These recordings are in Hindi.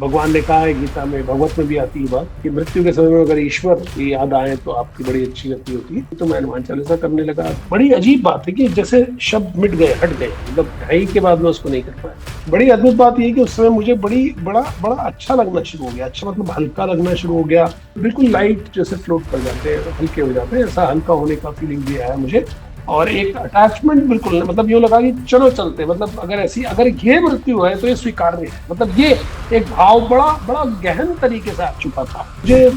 भगवान ने कहा है गीता में, भगवत में भी आती है बात कि मृत्यु के समय में अगर ईश्वर की याद आए तो आपकी बड़ी अच्छी गति होती है। तो मैं हनुमान चालीसा करने लगा। बड़ी अजीब बात है कि जैसे शब्द मिट गए, हट गए, मतलब ढाई के बाद में उसको नहीं कर पाया। बड़ी अद्भुत बात यह है कि उस समय मुझे बड़ी बड़ा बड़ा अच्छा लगना शुरू हो गया। अच्छा मतलब हल्का लगना शुरू हो गया, बिल्कुल लाइट जैसे फ्लोट कर जाते हैं, हल्के हो जाते हैं, ऐसा हल्का होने का फीलिंग भी आया मुझे। और एक अटैचमेंट बिल्कुल नहीं, मतलब यूं लगा कि चलो चलते, मतलब अगर ये मृत्यु है तो ये स्वीकार्य है, मतलब ये एक भाव बड़ा बड़ा गहन तरीके से आ चुका था मुझे।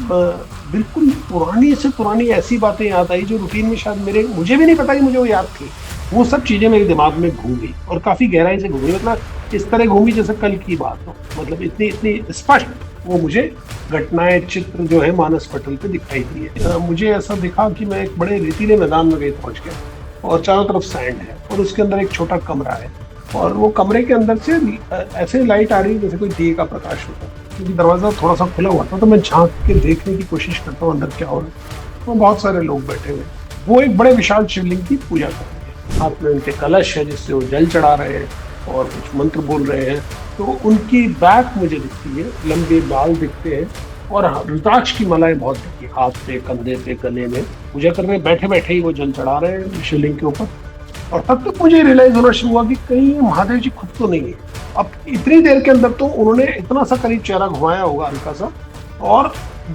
बिल्कुल पुरानी से पुरानी ऐसी बातें याद आई जो रूटीन में शायद मेरे मुझे भी नहीं पता कि मुझे वो याद थी। वो सब चीजें मेरे दिमाग में घूम गई और काफी गहराई से घूमी, मतलब इस तरह घूमी जैसे कल की बात हो, मतलब इतनी इतनी स्पष्ट वो मुझे घटनाएं, चित्र जो है मानस पटल पे दिखाई दिए। मुझे ऐसा दिखा कि मैं एक बड़े रेतीले मैदान में गई पहुंच गया और चारों तरफ सैंड है और उसके अंदर एक छोटा कमरा है। और वो कमरे के अंदर से ऐसे लाइट आ रही है जैसे कोई दिए का प्रकाश होता है, क्योंकि दरवाजा थोड़ा सा खुला हुआ था। तो मैं झांक के देखने की कोशिश करता हूँ अंदर क्या हो रहा है। तो बहुत सारे लोग बैठे हुए, वो एक बड़े विशाल शिवलिंग की पूजा कर रहे हैं, हाथ में उनके कलश है जिससे वो जल चढ़ा रहे हैं और कुछ मंत्र बोल रहे हैं। तो उनकी बैक मुझे दिखती है, लंबे बाल दिखते हैं और रुद्राक्ष की मालाएं बहुत दिखती है, हाथ पे, कंधे पे, गले में। पूजा कर रहे हैं, बैठे बैठे ही वो जल चढ़ा रहे हैं शिवलिंग के ऊपर। और तब तक मुझे रियलाइज होना शुरू हुआ कि कहीं महादेव जी खुद तो नहीं है। अब इतनी देर के अंदर तो उन्होंने इतना सा करीब चेहरा घुमाया होगा हल्का सा, और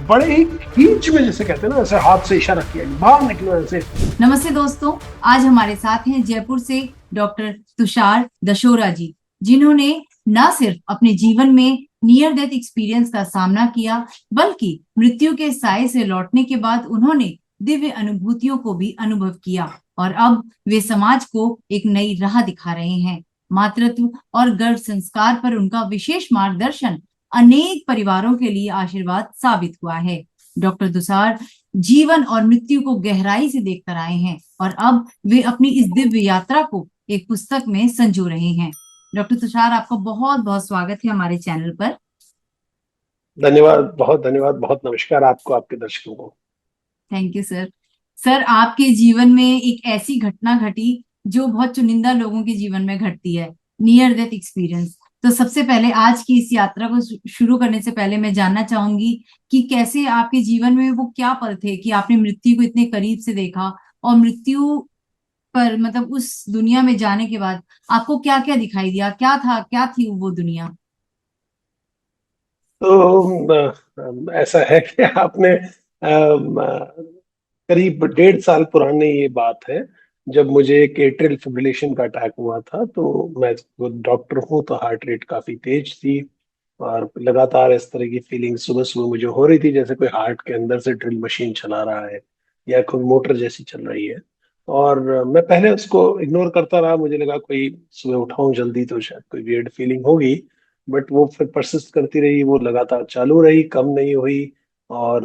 बड़े ही खींच में, जैसे कहते हैं ना, ऐसे हाथ से इशारा किया कि बाहर निकलो ऐसे। नमस्ते दोस्तों। आज हमारे साथ हैं जयपुर से डॉक्टर तुषार दशोरा जी, जिन्होंने न सिर्फ अपने जीवन में नियर डेथ एक्सपीरियंस का सामना किया, बल्कि मृत्यु के साए से लौटने के बाद उन्होंने दिव्य अनुभूतियों को भी अनुभव किया और अब वे समाज को एक नई राह दिखा रहे हैं। मातृत्व और गर्भ संस्कार पर उनका विशेष मार्गदर्शन अनेक परिवारों के लिए आशीर्वाद साबित हुआ है। डॉक्टर तुषार जीवन और मृत्यु को गहराई से देखकर आए हैं और अब वे अपनी इस दिव्य यात्रा को एक पुस्तक में संजो रहे हैं। डॉक्टर तुषार, आपका बहुत बहुत स्वागत है हमारे चैनल पर। धन्यवाद, बहुत धन्यवाद, बहुत नमस्कार आपको, आपके दर्शकों को। Thank you sir. सर, आपके जीवन में एक ऐसी घटना घटी जो बहुत चुनिंदा लोगों के जीवन में घटती है, नियर डेथ एक्सपीरियंस। तो सबसे पहले आज की इस यात्रा को शुरू करने से पहले मैं जानना चाहूंगी कि कैसे आपके जीवन में वो क्या पल थे कि आपने मृत्यु को इतने करीब से देखा, और मृत्यु पर मतलब उस दुनिया में जाने के बाद आपको क्या क्या दिखाई दिया, क्या था, क्या थी वो दुनिया। तो ऐसा है कि आपने करीब 1.5 साल पुरानी ये बात है, जब मुझे एक एट्रियल फिब्रिलेशन का अटैक हुआ था। तो मैं डॉक्टर हूँ, तो हार्ट रेट काफी तेज थी और लगातार इस तरह की फीलिंग सुबह सुबह मुझे हो रही थी जैसे कोई हार्ट के अंदर से ड्रिल मशीन चला रहा है या कोई मोटर जैसी चल रही है। और मैं पहले उसको इग्नोर करता रहा, मुझे लगा कोई सुबह उठाऊं जल्दी तो शायद कोई वियर्ड फीलिंग होगी। बट वो फिर परसिस्ट करती रही, वो लगातार चालू रही, कम नहीं हुई। और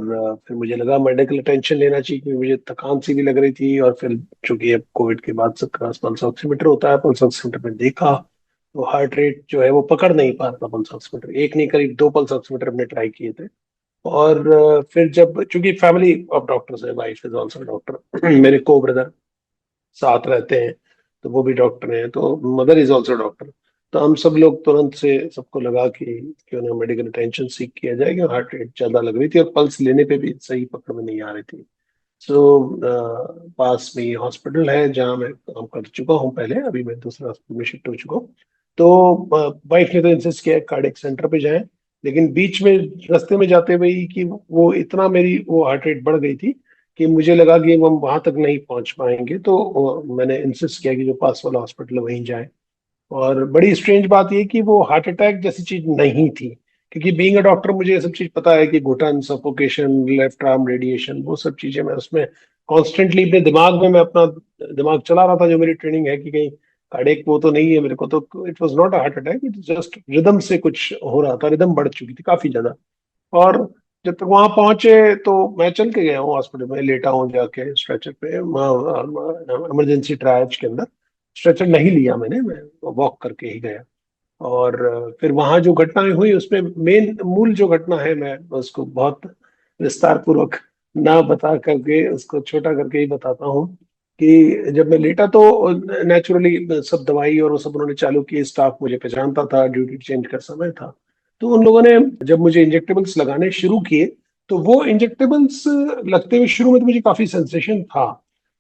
फिर मुझे लगा मेडिकल अटेंशन लेना चाहिए, क्योंकि मुझे थकान सी भी लग रही थी। और फिर चूंकि अब कोविड के बाद सबके पास पल्स ऑक्सीमीटर होता है, पल्स ऑक्सीमीटर में देखा तो हार्ट रेट जो है वो पकड़ नहीं पा रहा था पल्स ऑक्सीमीटर। एक नहीं, करीब 2 पल्स ऑक्सीमीटर हमने ट्राई किए थे। और फिर जब, चूंकि फैमिली ऑफ डॉक्टर्स है, वाइफ इज ऑल्सो डॉक्टर, मेरे को ब्रदर साथ रहते हैं तो वो भी डॉक्टर हैं, तो मदर इज ऑल्सो डॉक्टर। तो हम सब लोग तुरंत से, सबको लगा कि क्यों ना मेडिकल अटेंशन सीख किया जाए, क्योंकि हार्ट रेट ज्यादा लग रही थी और पल्स लेने पे भी सही पकड़ में नहीं आ रही थी। सो पास में हॉस्पिटल है जहाँ मैं काम कर चुका हूँ पहले, अभी मैं दूसरे हॉस्पिटल में शिफ्ट हो चुका हूँ। तो वाइफ ने तो इंसिस्ट किया कार्डियक सेंटर पे जाएं, लेकिन बीच में रास्ते में जाते हुए ही कि वो इतना, मेरी वो हार्ट रेट बढ़ गई थी कि मुझे लगा कि हम वहां तक नहीं पहुंच पाएंगे। तो मैंने इंसिस्ट किया कि जो पास वाला हॉस्पिटल है वहीं जाए। और बड़ी स्ट्रेंज बात ये कि वो हार्ट अटैक जैसी चीज नहीं थी, क्योंकि बीइंग अ डॉक्टर मुझे ये सब चीज पता है कि घुटन, सफोकेशन, लेफ्ट आर्म रेडिएशन, वो सब चीजें मैं उसमें कॉन्स्टेंटली अपने दिमाग में, मैं अपना दिमाग चला रहा था, जो मेरी ट्रेनिंग है कि कहीं कार्डियक वो तो नहीं है मेरे को। तो it was not a heart attack, it just rhythm से कुछ हो रहा था, रिदम बढ़ चुकी थी काफी ज्यादा। और जब तक वहां पहुंचे तो मैं चल के गया हूँ हॉस्पिटल में, लेटा हूँ जाके स्ट्रेचर पे, इमरजेंसी ट्रायज के अंदर। स्ट्रेचर नहीं लिया मैंने, मैं वॉक करके ही गया। और फिर वहां जो घटनाएं हुई उसमें मेन मूल जो घटना है, मैं उसको बहुत विस्तार पूर्वक ना बता करके उसको छोटा करके ही बताता हूँ। कि जब मैं लेटा तो नेचुरली सब दवाई और वो सब उन्होंने चालू की, स्टाफ मुझे पहचानता था, ड्यूटी चेंज का समय था। तो उन लोगों ने जब मुझे इंजेक्टेबल्स लगाने शुरू किए, तो वो इंजेक्टेबल्स लगते हुए शुरू में तो मुझे काफी सेंसेशन था,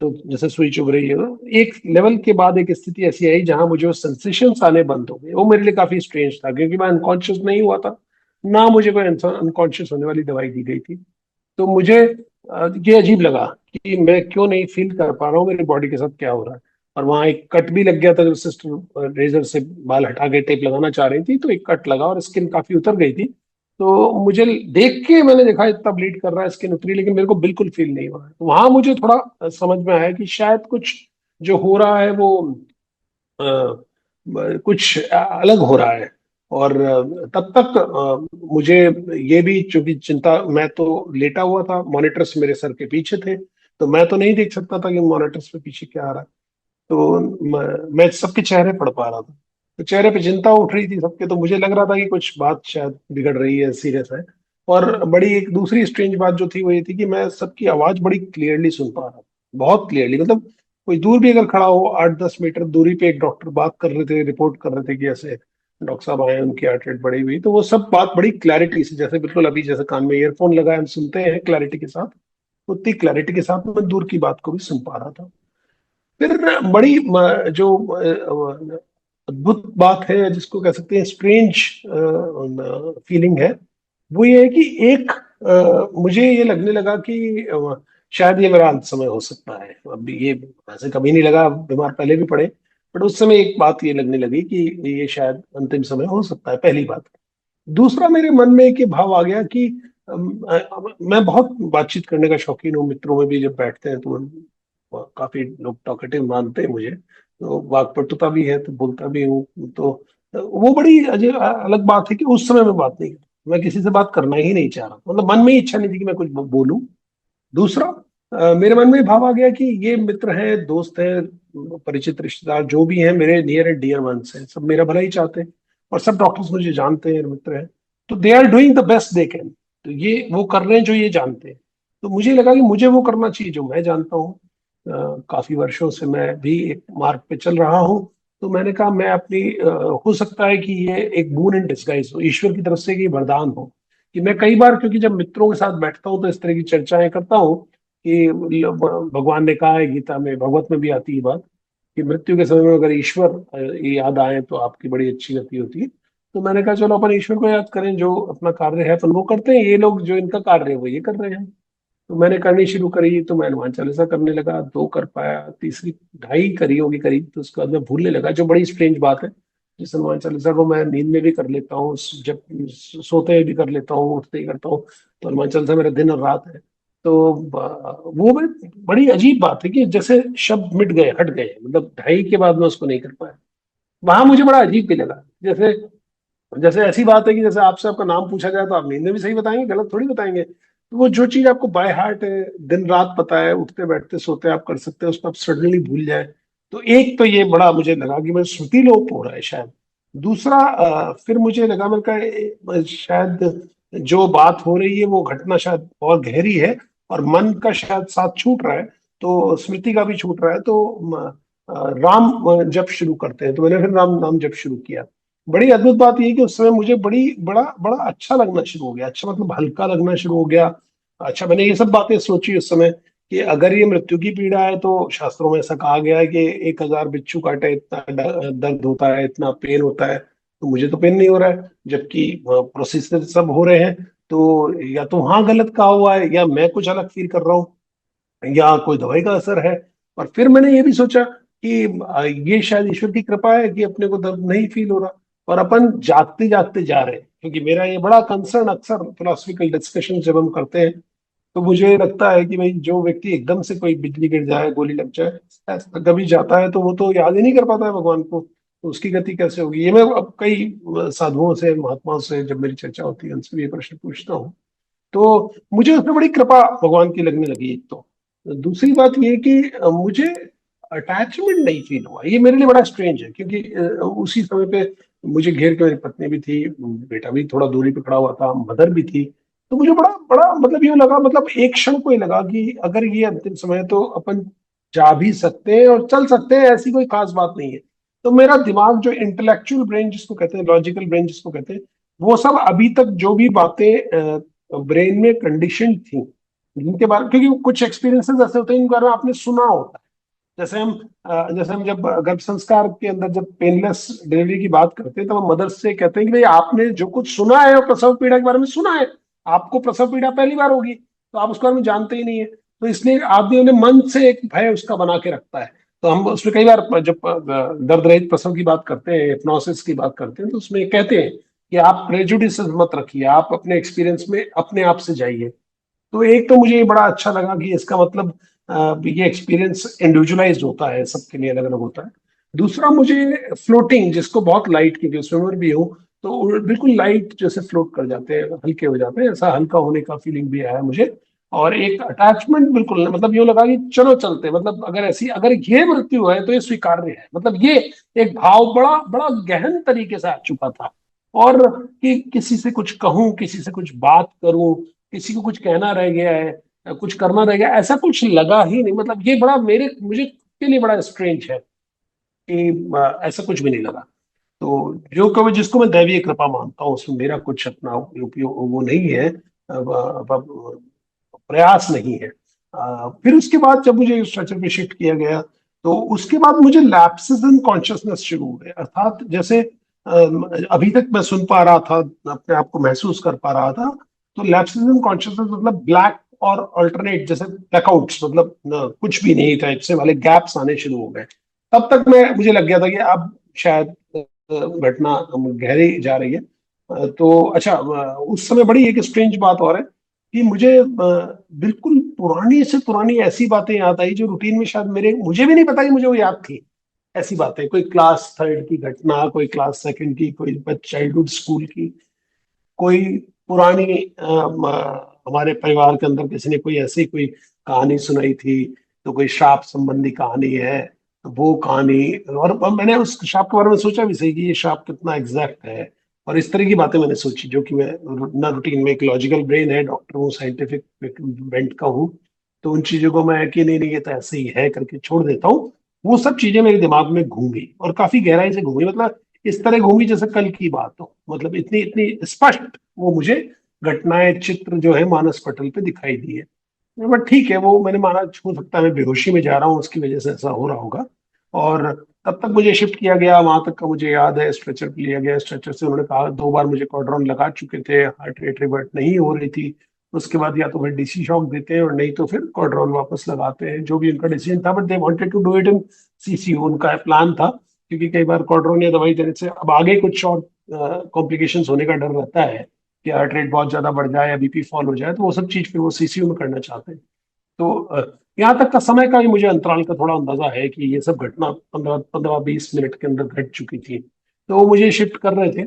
तो जैसे सुई चुभ रही है, एक लेवल के बाद एक स्थिति ऐसी आई जहां मुझे वो सेंसेशंस आने बंद हो गए। वो मेरे लिए काफी स्ट्रेंज था, क्योंकि मैं अनकॉन्शियस नहीं हुआ था, ना मुझे कोई अनकॉन्शियस होने वाली दवाई दी गई थी। तो मुझे ये अजीब लगा कि मैं क्यों नहीं फील कर पा रहा हूँ मेरी बॉडी के साथ क्या हो रहा है। और वहां एक कट भी लग गया था, जब सिस्टर रेजर से बाल हटा के टेप लगाना चाह रही थी, तो एक कट लगा और स्किन काफी उतर गई थी। तो मुझे देख के मैंने देखा इतना ब्लीड कर रहा है, स्किन उतरी, लेकिन मेरे को बिल्कुल फील नहीं हो रहा है। तो वहां मुझे थोड़ा समझ में आया कि शायद कुछ जो हो रहा है वो कुछ अलग हो रहा है। और तब तक मुझे ये भी, चूंकि चिंता, मैं तो लेटा हुआ था, मॉनिटर्स मेरे सर के पीछे थे, तो मैं तो नहीं देख सकता था कि मॉनिटर्स पे पीछे क्या आ रहा है। तो मैं सबके चेहरे पढ़ पा रहा था, तो चेहरे पे चिंता उठ रही थी सबके, तो मुझे लग रहा था कि कुछ बात शायद बिगड़ रही है, सीरियस है। और बड़ी एक दूसरी स्ट्रेंज बात जो थी वो ये थी कि मैं सबकी आवाज बड़ी क्लियरली सुन पा रहा था, बहुत क्लियरली। मतलब कोई दूर भी अगर खड़ा हो, 8-10 मीटर दूरी पे एक डॉक्टर बात कर रहे थे, रिपोर्ट कर रहे थे कि ऐसे डॉक्टर साहब आए, उनकी हार्ट रेट बढ़ी हुई, तो वो सब बात बड़ी क्लैरिटी से, जैसे बिल्कुल अभी जैसे कान में ईयरफोन लगाए हम सुनते हैं क्लैरिटी के साथ, उतनी क्लैरिटी के साथ मैं दूर की बात को भी सुन पा रहा था। फिर बड़ी जो अद्भुत बात है, जिसको कह सकते हैं स्ट्रेंज फीलिंग है, वो ये है कि एक मुझे ये लगने लगा कि शायद ये मेरा अंत समय हो सकता है। अब ये ऐसे कभी नहीं लगा, बीमार पहले भी पड़े, बट उस समय एक बात ये लगने लगी कि ये शायद अंतिम समय हो सकता है, पहली बात। दूसरा, मेरे मन में एक ये भाव आ गया कि मैं बहुत बातचीत करने का शौकीन हूँ, मित्रों में भी जब बैठते हैं तो काफी लोग टॉकेटिव मानते हैं मुझे, तो वाक्पटुता भी है, तो बोलता भी हूँ। तो वो बड़ी अजय अलग बात है कि उस समय मैं बात नहीं करता, मैं किसी से बात करना ही नहीं चाह रहा, मतलब मन में ही इच्छा नहीं थी कि मैं कुछ बोलूं। दूसरा, मेरे मन में भाव आ गया कि ये मित्र हैं, दोस्त हैं, परिचित रिश्तेदार जो भी हैं, मेरे नियर एंड डियर वंस हैं, सब मेरा भला ही चाहते हैं, और सब डॉक्टर्स मुझे जानते हैं, मित्र हैं। तो they are doing the best they can, तो ये वो कर रहे हैं जो ये जानते हैं। तो मुझे लगा कि मुझे वो करना चाहिए जो मैं जानता हूँ। काफी वर्षों से मैं भी एक मार्ग पे चल रहा हूँ। तो मैंने कहा मैं अपनी हो सकता है कि ये एक बून इन डिस्गाइज हो, ईश्वर की तरफ से कि वरदान हो, कि मैं कई बार, क्योंकि जब मित्रों के साथ बैठता हूँ तो इस तरह की चर्चाएं करता हूँ कि भगवान ने कहा है गीता में, भगवत में भी आती है बात, कि मृत्यु के समय में अगर ईश्वर याद आए तो आपकी बड़ी अच्छी गति होती है। तो मैंने कहा चलो अपन ईश्वर को याद करें, जो अपना कार्य है अपन वो करते हैं, ये लोग जो इनका कार्य है वो ये कर रहे हैं। तो मैंने करनी शुरू करी, तो मैं हनुमान चालीसा करने लगा, दो कर पाया, तीसरी ढाई करी होगी करीब, तो उसके बाद मैं भूलने लगा, जो बड़ी स्ट्रेंज बात है। जिस हनुमान चालीसा को मैं नींद में भी कर लेता हूँ, जब सोते हुए भी कर लेता हूँ, उठते ही करता हूँ, तो हनुमान चालीसा मेरा दिन और रात है। तो वो बड़ी अजीब बात है कि जैसे शब्द मिट गए, हट गए, मतलब ढाई के बाद मैं उसको नहीं कर पाया। वहां मुझे बड़ा अजीब भी लगा, जैसे जैसे ऐसी बात है कि जैसे आपसे आपका नाम पूछा जाए तो आप नींद में भी सही बताएंगे, गलत थोड़ी बताएंगे। तो वो जो चीज आपको बाय हार्ट है, दिन रात पता है, उठते बैठते सोते आप कर सकते हैं, उसको आप सडनली भूल जाए। तो एक तो ये बड़ा मुझे लगा कि मैं श्रुति लोप हो रहा है शायद। दूसरा, फिर मुझे लगा, मैंने कहा शायद जो बात हो रही है वो घटना शायद और गहरी है, और मन का शायद साथ छूट रहा है, तो स्मृति का भी छूट रहा है। तो राम जप शुरू करते हैं, तो मैंने फिर राम नाम जप शुरू किया। बड़ी अद्भुत बात यह है कि उस समय मुझे बड़ा बड़ा अच्छा लगना शुरू हो गया, अच्छा मतलब हल्का लगना शुरू हो गया। अच्छा, मैंने ये सब बातें सोची उस समय कि अगर ये मृत्यु की पीड़ा है, तो शास्त्रों में ऐसा कहा गया है कि 1,000 बिच्छू काटे इतना दर्द होता है, इतना पेन होता है। तो मुझे तो पेन नहीं हो रहा है, जबकि प्रोसेस सब हो रहे हैं। तो या तो वहां गलत कहा हुआ है, या मैं कुछ अलग फील कर रहा हूँ, या कोई दवाई का असर है। और फिर मैंने ये भी सोचा कि ये शायद ईश्वर की कृपा है कि अपने को दर्द नहीं फील हो रहा, और अपन जागते जागते जा रहे हैं। क्योंकि मेरा ये बड़ा कंसर्न, अक्सर फिलोसफिकल डिस्कशन जब हम करते हैं, तो मुझे लगता है कि भाई जो व्यक्ति एकदम से कोई बिजली गिर जाए, गोली लग जाए, ऐसा कभी जाता है, तो वो तो याद ही नहीं कर पाता है भगवान को, तो उसकी गति कैसे होगी। ये मैं अब कई साधुओं से, महात्माओं से जब मेरी चर्चा होती है, उनसे भी ये प्रश्न पूछता हूँ। तो मुझे उसमें बड़ी कृपा भगवान की लगने लगी एक तो। दूसरी बात ये कि मुझे अटैचमेंट नहीं फील हुआ, ये मेरे लिए बड़ा स्ट्रेंज है, क्योंकि उसी समय पे मुझे घेर के मेरी पत्नी भी थी, बेटा भी थोड़ा दूरी पे खड़ा हुआ था, मदर भी थी। तो मुझे बड़ा बड़ा मतलब ये लगा, मतलब एक क्षण को ये लगा कि अगर ये अंतिम समय है, तो अपन जा भी सकते हैं और चल सकते हैं, ऐसी कोई खास बात नहीं है। तो मेरा दिमाग, जो इंटेलेक्चुअल ब्रेन जिसको कहते हैं, लॉजिकल ब्रेन जिसको कहते हैं, वो सब अभी तक जो भी बातें ब्रेन में कंडीशन थी, जिनके बारे, क्योंकि कुछ एक्सपीरियंसेस ऐसे होते हैं जिनके बारे में आपने सुना होता है। जैसे हम जब गर्भ संस्कार के अंदर जब पेनलेस डिलीवरी की बात करते हैं, तो हम मदर से कहते हैं कि भाई आपने जो कुछ सुना है वो प्रसव पीड़ा के बारे में सुना है, आपको प्रसव पीड़ा पहली बार होगी, तो आप उसके बारे में जानते ही नहीं है। तो इसलिए आदमी ने मन से एक भय उसका बना के रखता है। तो हम उसमें कई बार जब दर्द रहित प्रसव की बात करते हैं, हिप्नोसिस की बात करते हैं, तो उसमें कहते हैं कि आप प्रेजुडिस मत रखिए, आप अपने एक्सपीरियंस में अपने आप से जाइए। तो एक तो मुझे ये बड़ा अच्छा लगा कि इसका मतलब ये एक्सपीरियंस इंडिविजुअलाइज्ड होता है, सबके लिए अलग अलग होता है। दूसरा, मुझे फ्लोटिंग, जिसको बहुत लाइट, क्योंकि स्विमर भी हूँ, तो बिल्कुल लाइट जैसे फ्लोट कर जाते हैं, हल्के हो जाते हैं, ऐसा हल्का होने का फीलिंग भी आया मुझे। और एक अटैचमेंट बिल्कुल, मतलब यूं लगा कि चलो चलते, मतलब अगर ये मृत्यु है तो ये स्वीकार्य है, मतलब ये एक भाव बड़ा बड़ा गहन तरीके से आ चुका था। और कि किसी से कुछ कहूं, किसी से कुछ बात करूं, किसी को कुछ कहना रह गया है, कुछ करना रह गया, ऐसा कुछ लगा ही नहीं। मतलब ये बड़ा मेरे मुझे के लिए बड़ा स्ट्रेंज है कि ऐसा कुछ भी नहीं लगा। तो जो कभी जिसको मैं दैवीय कृपा मानता हूँ, उसमें मेरा कुछ अपना उपयोग वो नहीं है, प्रयास नहीं है। फिर उसके बाद जब मुझे स्ट्रक्चर पे शिफ्ट किया गया, तो उसके बाद मुझे लैप्सेस इन कॉन्शियसनेस शुरू हुए। अर्थात जैसे अभी तक मैं सुन पा रहा था, अपने आप को महसूस कर पा रहा था, तो लैप्सेस इन कॉन्शियसनेस मतलब ब्लैक और अल्टरनेट, जैसे ब्लैकआउट्स, मतलब कुछ भी नहीं टाइप से वाले गैप्स आने शुरू हो गए। तब तक मैं मुझे लग गया था कि अब शायद घटना गहरी जा रही है। तो अच्छा, उस समय बड़ी एक स्ट्रेंज बात और है कि मुझे बिल्कुल पुरानी से पुरानी ऐसी बातें याद आई जो रूटीन में शायद मेरे मुझे भी नहीं पता कि मुझे वो याद थी। ऐसी बातें, कोई क्लास थर्ड की घटना, कोई क्लास सेकंड की, कोई चाइल्डहुड स्कूल की, कोई पुरानी हमारे परिवार के अंदर किसी ने कोई ऐसी कोई कहानी सुनाई थी, तो कोई श्राप संबंधी कहानी है, तो वो कहानी। और मैंने उस श्राप के बारे में सोचा भी सही कि ये श्राप कितना एग्जैक्ट है, और इस तरह की बातें मैंने सोची, जो कि मैं ना रूटीन में, एक लॉजिकल ब्रेन है, डॉक्टर हूँ, साइंटिफिक बेंट का हूँ, तो उन चीजों को मैं कि नहीं नहीं ये तो ऐसे ही है करके छोड़ देता हूँ। वो सब चीजें मेरे दिमाग में घूमी, और काफी गहराई से घूमी, मतलब इस तरह घूमी जैसे कल की बात हो, मतलब इतनी इतनी स्पष्ट वो मुझे घटनाएं, चित्र जो है मानस पटल पे दिखाई दी है। बट ठीक है, वो मैंने माना, हो सकता है मैं बेहोशी में जा रहा हूँ, उसकी वजह से ऐसा हो रहा होगा। और तब तक मुझे शिफ्ट किया गया, वहां तक का मुझे याद है, स्ट्रेचर पे लिया गया, स्ट्रेचर से उन्होंने कहा, 2 बार मुझे कॉर्डरोन लगा चुके थे, हार्ट रेट रिवर्ट नहीं हो रही थी। उसके बाद या तो फिर डीसी शॉक देते हैं, और नहीं तो फिर कॉर्डरोन वापस लगाते हैं, जो भी उनका डिसीजन था। But they wanted to do it in CCU, उनका प्लान था, क्योंकि कई बार कॉर्डरोन या दवाई देने से अब आगे कुछ और कॉम्प्लिकेशंस होने का डर रहता है, कि हार्ट रेट बहुत ज्यादा बढ़ जाए या बीपी फॉल हो जाए, तो वो सब चीज फिर वो सीसीयू में करना चाहते हैं। तो यहाँ तक का समय का ही मुझे अंतराल का थोड़ा अंदाजा है कि ये सब घटना 15-20 मिनट के अंदर घट चुकी थी। तो वो मुझे शिफ्ट कर रहे थे,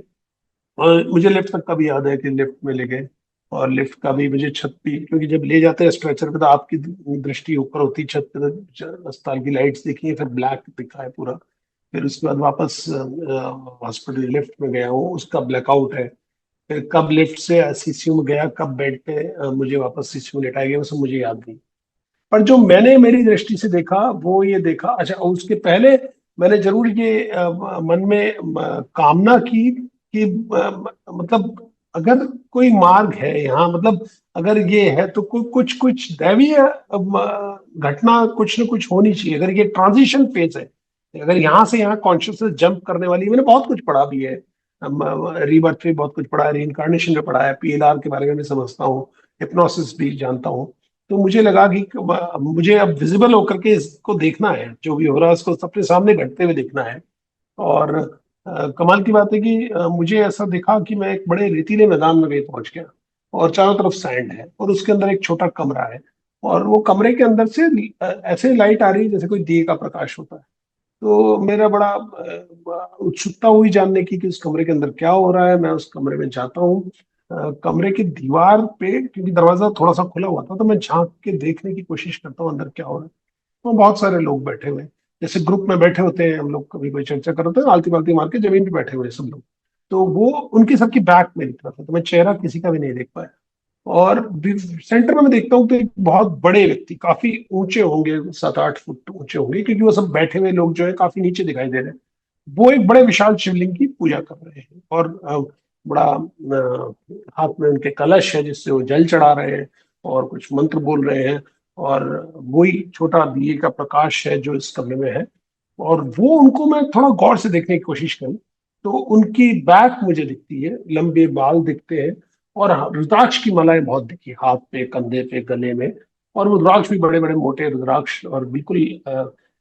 और मुझे लिफ्ट तक का भी याद है कि लिफ्ट में ले गए, और लिफ्ट का भी मुझे छत पे, क्योंकि जब ले जाते हैं स्ट्रेचर पे तो आपकी दृष्टि ऊपर होती है छत पे, तो अस्पताल की लाइट्स देखी, फिर ब्लैक दिखा है पूरा। फिर उसके बाद वापस हॉस्पिटल लिफ्ट में गया हूँ, उसका ब्लैकआउट है। फिर कब लिफ्ट से सीसीयू में गया, कब बेड पे मुझे वापस सीसीयू में लेटाया गया, वो सब मुझे याद नहीं। पर जो मैंने मेरी दृष्टि से देखा, वो ये देखा, अच्छा उसके पहले मैंने जरूर ये मन में कामना की कि मतलब अगर कोई मार्ग है यहाँ, मतलब अगर ये है तो कुछ कुछ दैवीय घटना कुछ न कुछ होनी चाहिए। अगर ये ट्रांजिशन फेज है, अगर यहाँ से यहाँ कॉन्शियसनेस जंप करने वाली, मैंने बहुत कुछ पढ़ा भी है, रीबर्थ में बहुत कुछ पढ़ा है, रीइंकार्नेशन में पढ़ा है, पीएलआर के बारे में भी समझता हूँ, हिप्नोसिस भी जानता हूँ। तो मुझे लगा कि मुझे अब विजिबल होकर के इसको देखना है, जो भी हो रहा है उसको अपने सामने घटते हुए देखना है। और कमाल की बात है कि मुझे ऐसा दिखा कि मैं एक बड़े रेतीले मैदान में गई पहुंच गया, और चारों तरफ सैंड है, और उसके अंदर एक छोटा कमरा है, और वो कमरे के अंदर से ऐसे लाइट आ रही है जैसे कोई दिए का प्रकाश होता है। तो मेरा बड़ा उत्सुकता हुई जानने की कि उस कमरे के अंदर क्या हो रहा है। मैं उस कमरे में जाता हूँ, कमरे की दीवार पे, क्योंकि दरवाजा थोड़ा सा खुला हुआ था, तो मैं झांक के देखने की कोशिश करता हूँ अंदर क्या हो रहा है। तो बहुत सारे लोग बैठे हुए हैं, जैसे ग्रुप में बैठे होते हैं हम लोग, कभी कोई चर्चा कर रहे हैं, आलती पालती मार के जमीन पे बैठे हुए हैं सब लोग। तो वो उनकी सबकी बैक मेरी तरफ है, तो मैं चेहरा किसी का भी नहीं देख पाया। और सेंटर में मैं देखता हूँ तो एक बहुत बड़े व्यक्ति, काफी ऊंचे होंगे, 7-8 फुट ऊंचे होंगे, क्योंकि वो सब बैठे हुए लोग जो है काफी नीचे दिखाई दे रहे हैं। वो एक बड़े विशाल शिवलिंग की पूजा कर रहे हैं, और बड़ा हाथ में उनके कलश है जिससे वो जल चढ़ा रहे हैं और कुछ मंत्र बोल रहे हैं। और वही छोटा दिए का प्रकाश है जो इस कमरे में है। और वो उनको मैं थोड़ा गौर से देखने की कोशिश करूं तो उनकी बैक मुझे दिखती है, लंबे बाल दिखते हैं। और रुद्राक्ष की मालाएं बहुत दिखी, हाथ पे, कंधे पे, गले में। और वो रुद्राक्ष भी बड़े बड़े मोटे रुद्राक्ष, और बिल्कुल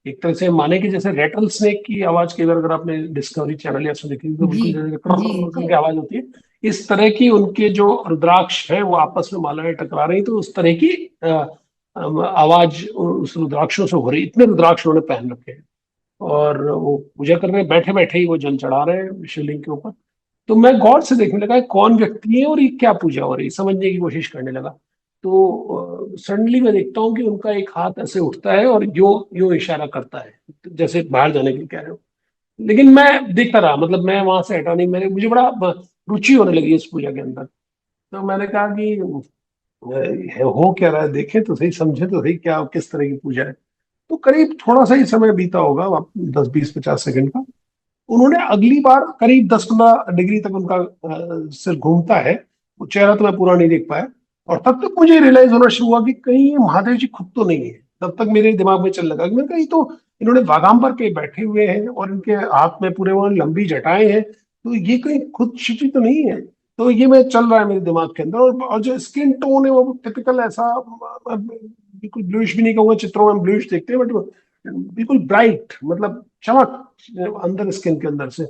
एक तरह से माने कि जैसे रेटल स्नेक की आवाज, कई बार अगर आपने डिस्कवरी चैनल या उसमें देखी तो जी बिल्कुल जैसे जी कर जी। करके आवाज होती है। इस तरह की उनके जो रुद्राक्ष है वो आपस में मालाएं टकरा रही, तो उस तरह की आवाज उस रुद्राक्षों से हो रही। इतने रुद्राक्ष उन्होंने पहन रखे हैं और वो पूजा कर रहे हैं, बैठे बैठे ही वो जल चढ़ा रहे हैं शिवलिंग के ऊपर। तो मैं गौर से देखने लगा कौन व्यक्ति है और ये क्या पूजा हो रही है, समझने की कोशिश करने लगा। तो सडनली मैं देखता हूँ कि उनका एक हाथ ऐसे उठता है और यो यो इशारा करता है, जैसे बाहर जाने के लिए कह रहे हो। लेकिन मैं देखता रहा, मतलब मैं वहां से हटा नहीं, मेरे मुझे बड़ा रुचि होने लगी इस पूजा के अंदर। तो मैंने कहा कि हो क्या रहा है, देखें तो सही, समझे तो सही क्या किस तरह की पूजा है। तो करीब थोड़ा सा ही समय बीता होगा, 10 20 50 सेकंड का। उन्होंने अगली बार करीब 10 15 डिग्री तक उनका सिर घूमता है। वो चेहरा तो मैं पूरा नहीं देख पाया। और तब तक मुझे रियलाइज होना शुरू हुआ कि कहीं ये महादेव जी खुद तो नहीं है। तब तक मेरे दिमाग में चल लगा कि मैंने कहा ये तो इन्होंने वागाम्बर पे बैठे हुए हैं और इनके हाथ में पूरे वो लंबी जटाएं हैं, तो ये कहीं खुद शिव जी तो नहीं है। तो ये मैं चल रहा है मेरे दिमाग के अंदर। और जो स्किन टोन है वो टिपिकल ऐसा, बिल्कुल ब्लूइश भी नहीं कहूंगा, चित्रों में ब्लूइश देखते हैं, बट बिल्कुल ब्राइट, मतलब चमक अंदर स्किन के अंदर से।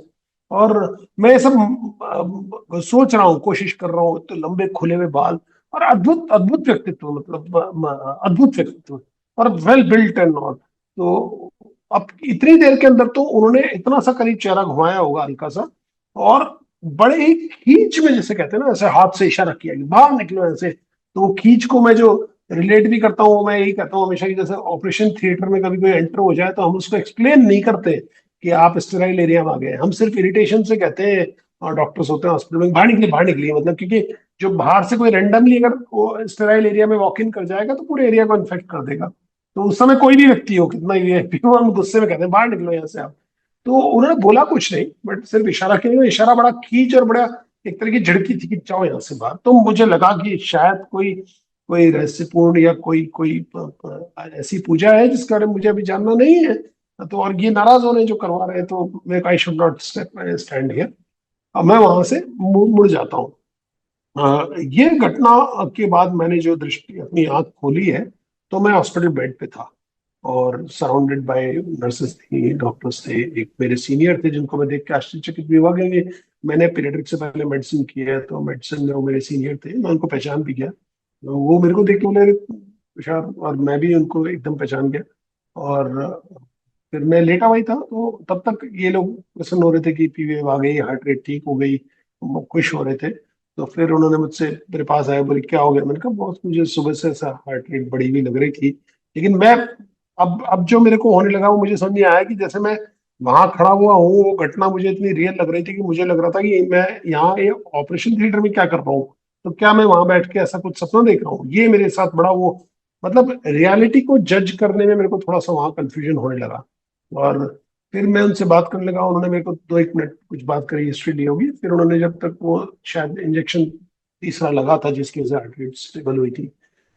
और मैं सब सोच रहा हूँ, कोशिश कर रहा हूँ, तो लंबे खुले हुए बाल और अद्भुत अद्भुत व्यक्तित्व, मतलब अद्भुत व्यक्तित्व और वेल बिल्ट एंड ऑल। तो अब इतनी देर के अंदर तो उन्होंने इतना सा करीब चेहरा घुमाया होगा हल्का सा, और बड़े ही खींच में, जैसे कहते हैं ना, ऐसे हाथ से इशारा किया कि बाहर निकलो ऐसे। तो वो खींच को मैं जो रिलेट भी करता हूँ, मैं यही कहता हूँ हमेशा कि जैसे ऑपरेशन थिएटर में कभी कोई एंटर हो जाए तो हम उसको एक्सप्लेन नहीं करते कि आप स्टेराइल एरिया में आ गए, हम सिर्फ इरिटेशन से कहते हैं। और डॉक्टर्स होते हैं हॉस्पिटल में, बाहर निकलिए बाहर निकलिए, मतलब क्योंकि जो बाहर से कोई रेंडमली अगर वो स्टेराइल एरिया में वॉक इन कर जाएगा तो पूरे एरिया को इन्फेक्ट कर देगा। तो उस समय कोई भी व्यक्ति हो, कितना ही वीआईपी हो, हम गुस्से में कहते हैं बाहर निकलो यहाँ से आप। तो उन्होंने बोला कुछ नहीं, बट सिर्फ इशारा किया। इशारा बड़ा खींच और बड़ा एक तरह की झिड़की थी कि जाओ यहाँ से बाहर। तो मुझे लगा कि शायद कोई कोई रहस्यपूर्ण या कोई कोई ऐसी पूजा है जिसके बारे में मुझे अभी जानना नहीं है। तो और ये नाराज हो रहे हैं जो करवा रहे हैं, तो मैं I should not stand here. अब मैं वहां से मुड़ जाता हूँ। ये घटना के बाद मैंने जो दृष्टि अपनी आंख खोली है, तो मैं हॉस्पिटल बेड पे था और सराउंडेड बाय नर्सेस थी, डॉक्टर्स थे। एक मेरे सीनियर थे जिनको मैं देख के आश्चर्यचकित भी हुआ, क्योंकि मैंने पीडियाट्रिक से पहले मेडिसिन की है, तो मेडिसिन में वो मेरे सीनियर थे, मैं उनको पहचान भी गया। तो वो मेरे को देख के बोले तुषार, और मैं भी उनको एकदम पहचान गया। और फिर मैं लेटा हुआ ही था, तो तब तक ये लोग प्रसन्न हो रहे थे कि पी वेव आ गई, हार्ट रेट ठीक हो गई, वो खुश हो रहे थे। तो फिर उन्होंने मुझसे, मेरे पास आया, बोले क्या हो गया। मैंने कहा बॉस मुझे सुबह से ऐसा हार्ट रेट बढ़ी हुई लग रही थी। लेकिन मैं, अब जो मेरे को होने लगा वो मुझे समझ नहीं आया कि जैसे मैं वहां खड़ा हुआ हूँ, वो घटना मुझे इतनी रियल लग रही थी कि मुझे लग रहा था कि मैं यहाँ ये ऑपरेशन थिएटर में क्या कर रहा हूँ। तो क्या मैं वहां बैठ के ऐसा कुछ सपना देख रहा हूँ, ये मेरे साथ बड़ा वो, मतलब रियलिटी को जज करने में मेरे को थोड़ा सा वहां कंफ्यूजन होने लगा। और फिर मैं उनसे बात करने लगा, उन्होंने मेरे को 2 1 मिनट कुछ बात करी, हिस्ट्री ली होगी। फिर उन्होंने, जब तक वो शायद इंजेक्शन तीसरा लगा था जिसकी वजह से हार्ट रेट स्टेबल हुई थी,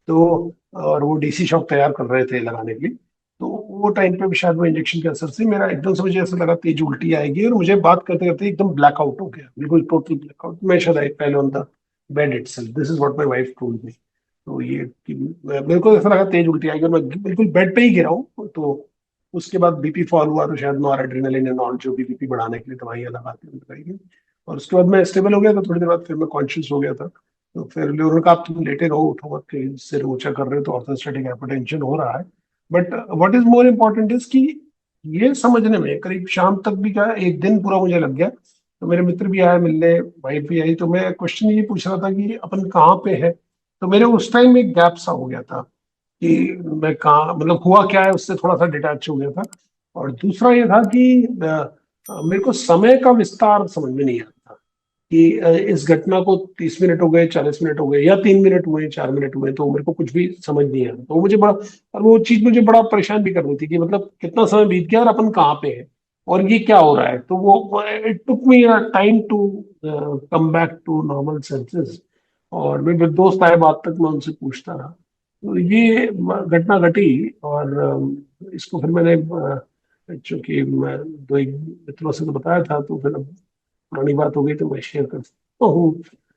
तो और वो डीसी शॉक तैयार कर रहे थे लगाने के लिए, तो वो टाइम पे भी शायद वो इंजेक्शन के असर से मेरा एकदम से मुझे ऐसा लगा तेज उल्टी आएगी, और मुझे बात करते करते एकदम ब्लैकआउट हो गया, बिल्कुल टोटल ब्लैकआउट। मैं शायद I fell on the bed itself, this is what my wife told me. तो ये कि मेरे को ऐसा लगा तेज उल्टी आएगी और मैं बिल्कुल बेड पे ही गिरा हूँ। तो उसके बाद बीपी फॉल हुआ, तो शायद नॉर एड्रेनालिन एंड ऑल जो भी बीपी बढ़ाने के लिए दवाइयाँ लगाती हैं लगाई गई। और उसके बाद मैं स्टेबल हो गया, तो थोड़ी देर बाद फिर मैं कॉन्शियस हो गया था। तो फिर उन्होंने कहा आप तुम लेटे रहो, उठो मत, कहीं सिर ऊंचा कर रहे हो तो ऑर्थोस्टैटिक हाइपरटेंशन हो रहा है। But what is more important is कि ये समझने में करीब शाम तक भी, क्या एक दिन पूरा मुझे लग गया। तो मेरे मित्र भी आए मिलने, वाइफ भी आई, तो मैं क्वेश्चन ये पूछ रहा था कि अपन कहाँ पे है। तो मेरे उस टाइम एक गैप सा हो गया था कि मैं कहाँ, मतलब हुआ क्या है उससे थोड़ा सा डिटैच हो गया था। और दूसरा ये था कि मेरे को समय का विस्तार समझ में नहीं आता कि इस घटना को 30 मिनट हो गए, 40 मिनट हो गए, या 3 मिनट हुए, 4 मिनट हुए, तो मेरे को कुछ भी समझ नहीं आया। तो मुझे बड़ा, और वो चीज मुझे बड़ा परेशान भी कर रही थी कि मतलब कितना समय बीत गया और अपन कहाँ पे है। और ये क्या हो रहा है। तो वो it took me time to come back to normal senses. और मेरे दोस्त आए बाद तक, मैं उनसे पूछता रहा। तो ये घटना घटी। और इसको फिर मैंने चूंकि मैं दो एक मित्रों से तो बताया था, तो फिर अब पुरानी बात हो गई तो मैं शेयर कर सकता हूँ।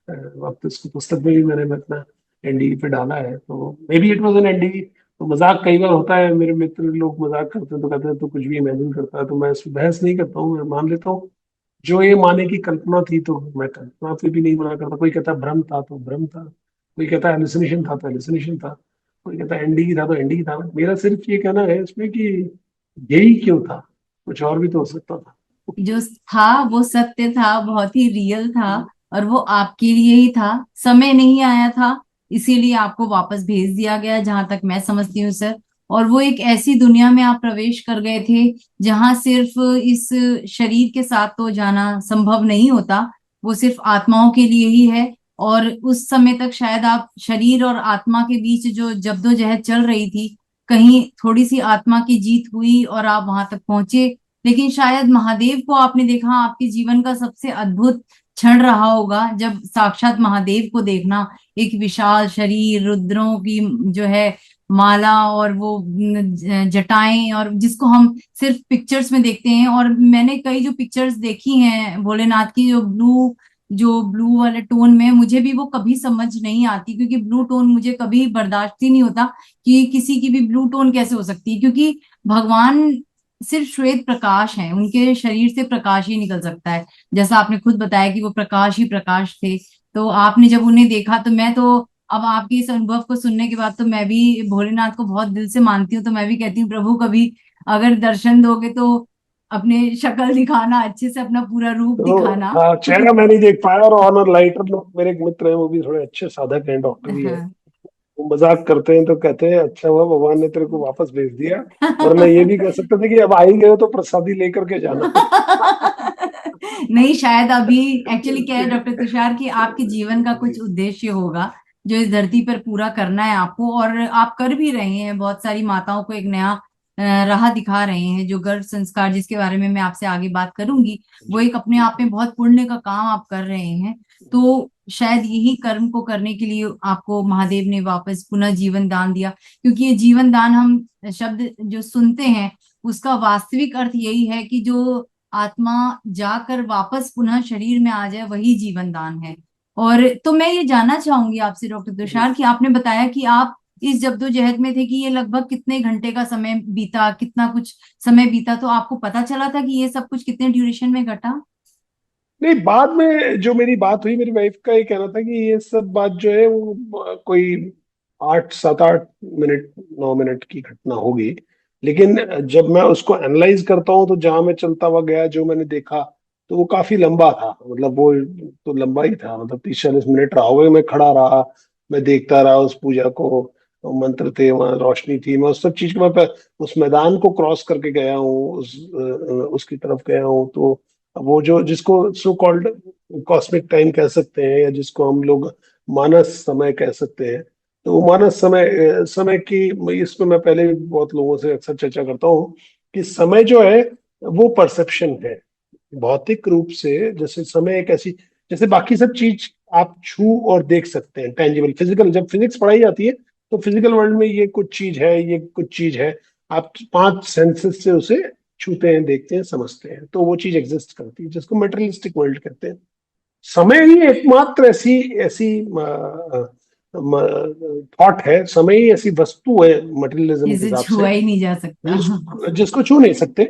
अब तो इसको पुस्तक में भी मैंने अपना एनडीई पे डाला है, तो may be it was an NDE. तो मजाक कई बार होता है, मेरे मित्र लोग मजाक करते हैं तो कहते हैं तो कुछ भी इमेजिन करता है, तो मैं इस पे बहस नहीं करता हूँ, मैं मान लेता हूँ। जो ये माने की कल्पना थी तो मैं कल्पना पे भी नहीं मना करता। कोई कहता है भ्रम था तो भ्रम था, कोई कहता है हेलुसिनेशन था तो हेलुसिनेशन था, कोई कहता है एनडीई था तो एनडीई था। मेरा सिर्फ ये कहना है इसमें कि यही क्यों था, कुछ और भी तो हो सकता था। जो था वो सत्य था, बहुत ही रियल था, और वो आपके लिए ही था। समय नहीं आया था, इसीलिए आपको वापस भेज दिया गया, जहां तक मैं समझती हूँ सर। और वो एक ऐसी दुनिया में आप प्रवेश कर गए थे जहां सिर्फ इस शरीर के साथ तो जाना संभव नहीं होता, वो सिर्फ आत्माओं के लिए ही है। और उस समय तक शायद आप शरीर और आत्मा के बीच जो जद्दोजहद चल रही थी, कहीं थोड़ी सी आत्मा की जीत हुई और आप वहां तक पहुंचे। लेकिन शायद महादेव को आपने देखा, आपके जीवन का सबसे अद्भुत क्षण रहा होगा जब साक्षात महादेव को देखना। एक विशाल शरीर, रुद्रों की जो है माला, और वो जटाएं, और जिसको हम सिर्फ पिक्चर्स में देखते हैं। और मैंने कई जो पिक्चर्स देखी हैं भोलेनाथ की, जो ब्लू वाले टोन में, मुझे भी वो कभी समझ नहीं आती, क्योंकि ब्लू टोन मुझे कभी बर्दाश्त ही नहीं होता कि किसी की भी ब्लू टोन कैसे हो सकती है। क्योंकि भगवान सिर्फ श्वेत प्रकाश है, उनके शरीर से प्रकाश ही निकल सकता है। जैसा आपने खुद बताया कि वो प्रकाश ही प्रकाश थे। तो आपने जब उन्हें देखा, तो मैं तो अब आपके इस अनुभव को सुनने के बाद तो मैं भी भोलेनाथ को बहुत दिल से मानती हूँ। तो मैं भी कहती हूँ, प्रभु कभी अगर दर्शन दोगे तो अपने शक्ल दिखाना, अच्छे से अपना पूरा रूप तो दिखाना। हाँ, चेहरा मैं नहीं देख पाया। और ऑनर लाइटर लोग, मेरे एक मित्र हैं, वो भी थोड़े अच्छे साधक हैं, डॉक्टर भी है। हाँ। वो मजाक करते हैं तो कहते हैं अच्छा हुआ भगवान ने तेरे को वापस भेज दिया, वरना ये भी कह सकते थे कि अब आ ही गए हो तो प्रसादी लेकर के जाना। नहीं, शायद अभी एक्चुअली क्या है डॉक्टर तुषार, कि आपके जीवन का कुछ उद्देश्य होगा जो इस धरती पर पूरा करना है आपको, और आप कर भी रहे हैं। बहुत सारी माताओं को एक नया राह दिखा रहे हैं। जो गर्भ संस्कार, जिसके बारे में मैं आपसे आगे बात करूंगी, वो जी एक अपने आप में बहुत पुण्य का काम आप कर रहे हैं। तो शायद यही कर्म को करने के लिए आपको महादेव ने वापस पुनः जीवन दान दिया। क्योंकि ये जीवन दान, हम शब्द जो सुनते हैं, उसका वास्तविक अर्थ यही है कि जो आत्मा जाकर वापस पुनः शरीर में आ जाए, वही जीवन दान है। और तो मैं ये जानना चाहूंगी आपसे डॉक्टर जी। तुषार, कि आपने बताया कि आप इस जद्दोजहद में थे, कि ये लगभग कितने घंटे का समय बीता, कितना कुछ समय बीता, तो आपको पता चला था कि ये सब कुछ कितने ड्यूरेशन में घटा? नहीं, बाद में जो मेरी बात हुई, मेरी वाइफ का ये कहना था कि ये सब बात जो है वो कोई 8 7 8 मिनट 9 मिनट की घटना होगी। लेकिन जब मैं उसको एनालाइज करता हूँ तो जहां मैं चलता हुआ गया, जो मैंने देखा, तो वो काफी लंबा था। मतलब वो तो लंबा ही था, मतलब 30 40 मिनट रहा होगा। मैं खड़ा रहा, मैं देखता रहा उस पूजा को। वो मंत्र थे, वहाँ रोशनी थी, मैं उस सब चीज को, उस मैदान को क्रॉस करके गया हूँ, उसकी तरफ गया हूँ। तो वो जो जिसको सो कॉल्ड कॉस्मिक टाइम कह सकते हैं, या जिसको हम लोग मानस समय कह सकते हैं, तो वो मानस समय समय की, इसमें मैं पहले भी बहुत लोगों से अक्सर चर्चा करता हूँ कि समय जो है वो परसेप्शन है। भौतिक रूप से जैसे समय एक ऐसी, जैसे बाकी सब चीज आप छू और देख सकते हैं, टेंजिबल फिजिकल, जब फिजिक्स पढ़ाई जाती है तो फिजिकल वर्ल्ड में ये कुछ चीज है, ये कुछ चीज है। आप 5 सेंसेस से उसे छूते हैं, देखते हैं, समझते हैं, तो वो चीज एग्जिस्ट करती है, जिसको मेटेरियलिस्टिक वर्ल्ड कहते हैं। समय ही एकमात्र ऐसी ऐसी थॉट है, समय ही ऐसी वस्तु है मटेरियलिज्म के जिसे हिसाब छुआ से, ही नहीं जा सकता। जिसको छू नहीं सकते।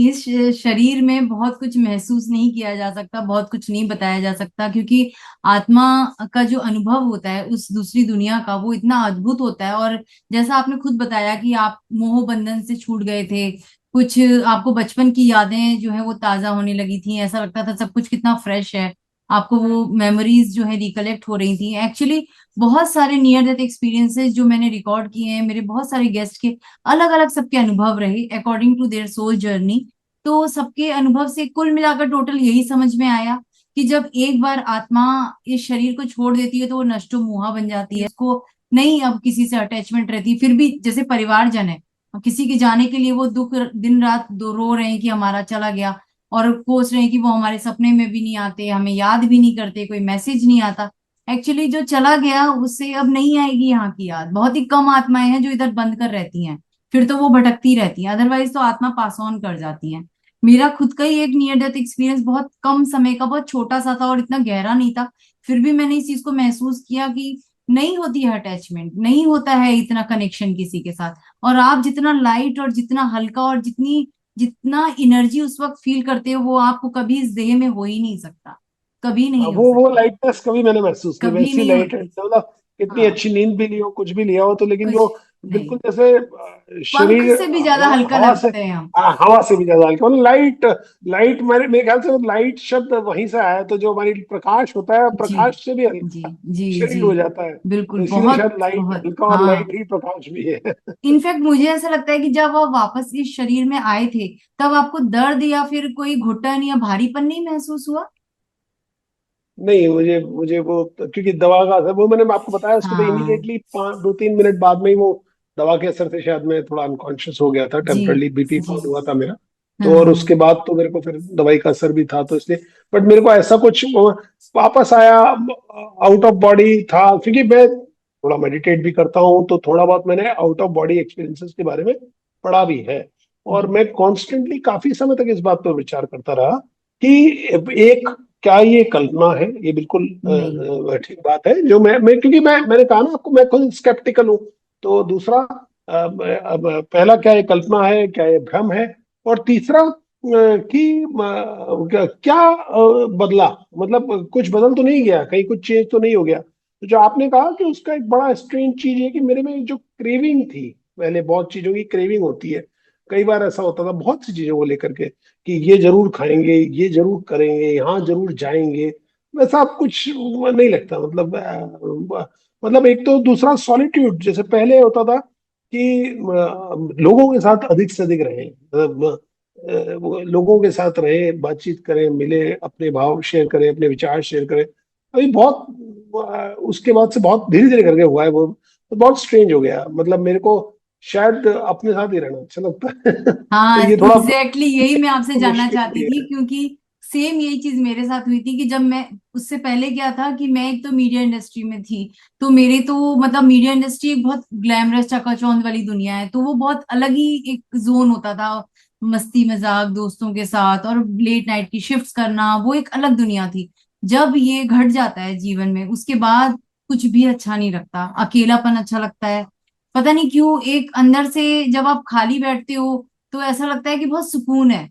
इस शरीर में बहुत कुछ महसूस नहीं किया जा सकता, बहुत कुछ नहीं बताया जा सकता, क्योंकि आत्मा का जो अनुभव होता है उस दूसरी दुनिया का, वो इतना अद्भुत होता है। और जैसा आपने खुद बताया कि आप मोह बंधन से छूट गए थे, कुछ आपको बचपन की यादें जो है वो ताजा होने लगी थी, ऐसा लगता था सब कुछ कितना फ्रेश है। आपको वो मेमोरीज जो है रिकलेक्ट हो रही थी। एक्चुअली बहुत सारे नियर डेथ एक्सपीरियंसेस जो मैंने रिकॉर्ड किए हैं, मेरे बहुत सारे गेस्ट के अलग अलग सबके अनुभव रहे according to their soul journey. तो सबके अनुभव से कुल मिलाकर टोटल यही समझ में आया कि जब एक बार आत्मा इस शरीर को छोड़ देती है तो वो नष्टो मोहा बन जाती है, उसको नहीं अब किसी से अटैचमेंट रहती। फिर भी जैसे परिवारजन है, और किसी के जाने के लिए वो दुख दिन रात दो रो रहे हैं कि हमारा चला गया, और सोच रहे हैं कि वो हमारे सपने में भी नहीं आते, हमें याद भी नहीं करते, कोई मैसेज नहीं आता। एक्चुअली जो चला गया उससे अब नहीं आएगी यहाँ की याद। बहुत ही कम आत्माएं हैं जो इधर बंद कर रहती हैं, फिर तो वो भटकती रहती हैं, अदरवाइज तो आत्मा पास ऑन कर जाती है। मेरा खुद का ही एक नियर डेथ एक्सपीरियंस बहुत कम समय का, बहुत छोटा सा था और इतना गहरा नहीं था। फिर भी मैंने इस चीज को महसूस किया कि नहीं होती है अटैचमेंट, नहीं होता है इतना कनेक्शन किसी के साथ। और आप जितना लाइट और जितना हल्का और जितनी जितना एनर्जी उस वक्त फील करते हो, वो आपको कभी इस देह में हो ही नहीं सकता, कभी हाँ, नहीं हो वो सकता, लाइटनेस कभी मैंने महसूस की, कभी वैसी नहीं लाइट होती। मतलब इतनी हाँ, अच्छी नींद भी लियो, कुछ भी लिया हो तो, लेकिन जो कुछ नहीं। बिल्कुल जैसे पंख शरीर से भी ज्यादा हवा हल्का हवा से, लगते हैं हम। हाँ, हवा से भी ज्यादा हल्का, मतलब लाइट। लाइट मेरे ख्याल से लाइट शब्द वहीं से आया है, तो जो हमारी प्रकाश होता है, जी प्रकाश से भी जी हल्का जी शरीर जी, हो जाता है, बिल्कुल, तो इसीलिए बहुत शायद लाइट बहुत। हल्का, और हाँ, लाइट ही प्रकाश भी है। इनफैक्ट मुझे ऐसा लगता है कि जब आप वापस इस शरीर में आए थे, तब आपको दर्द या फिर कोई घुटन या भारीपन नहीं महसूस हुआ? नहीं, मुझे मुझे वो क्योंकि दवा का असर, वो मैंने आपको बताया, उसके बाद हाँ। इमीडिएटली 2-3 मिनट बाद में ही वो दवा के असर से शायद मैं थोड़ा अनकॉन्शियस हो गया था, जी टेम्परली बीपी जी। फॉल हुआ था मेरा। तो और हम्म। उसके बाद तो मेरे को फिर दवाई का असर भी था, तो इसलिए, बट मेरे को ऐसा कुछ वापस आया, आउट ऑफ बॉडी था, क्योंकि मैं थोड़ा मेडिटेट भी करता हूँ, तो थोड़ा बहुत मैंने आउट ऑफ बॉडी एक्सपीरियंसेस के बारे में पढ़ा भी है। और हम्म। मैं कॉन्स्टेंटली काफी समय तक इस बात पर विचार करता रहा कि एक, क्या ये कल्पना है, ये बिल्कुल नहीं। ठीक बात है, जो मैं क्योंकि मैंने कहा ना आपको, मैं खुद स्केप्टिकल हूँ। तो दूसरा, अब पहला, क्या ये कल्पना है, क्या ये भ्रम है, और तीसरा कि क्या बदला, मतलब कुछ बदल तो नहीं गया, कहीं कुछ चेंज तो नहीं हो गया। तो जो आपने कहा कि उसका एक बड़ा स्ट्रेंज चीज है कि मेरे में जो क्रेविंग थी, पहले बहुत चीजों की क्रेविंग होती है, कई बार ऐसा होता था बहुत सी चीजों को लेकर के, कि ये जरूर खाएंगे, ये जरूर करेंगे, यहाँ जरूर जाएंगे, वैसा अब कुछ नहीं लगता। मतलब मतलब एक तो दूसरा सॉलिट्यूड, जैसे पहले होता था कि लोगों के साथ अधिक से अधिक रहे, वो लोगों के साथ रहे, बातचीत करें, मिले, अपने भाव शेयर करें, अपने विचार शेयर करें। अभी बहुत उसके बाद से बहुत धीरे धीरे करके हुआ है वो, तो बहुत स्ट्रेंज हो गया, मतलब मेरे को शायद अपने साथ ही रहना अच्छा लगता है। तो हाँ, ये थोड़ा एग्जैक्टली यही मैं आपसे जानना मुश्किल चाहती भी थी, है। क्योंकि सेम यही चीज मेरे साथ हुई थी कि जब मैं, उससे पहले क्या था कि मैं एक तो मीडिया इंडस्ट्री में थी। तो मेरे तो मतलब मीडिया इंडस्ट्री एक बहुत ग्लैमरस चकाचौंध वाली दुनिया है, तो वो बहुत अलग ही एक जोन होता था। मस्ती मजाक दोस्तों के साथ और लेट नाइट की शिफ्ट्स करना, वो एक अलग दुनिया थी। जब ये घट जाता है जीवन में, उसके बाद कुछ भी अच्छा नहीं लगता, अकेलापन अच्छा लगता है। पता नहीं क्यों एक अंदर से जब आप खाली बैठते हो, तो ऐसा लगता है कि बहुत सुकून है।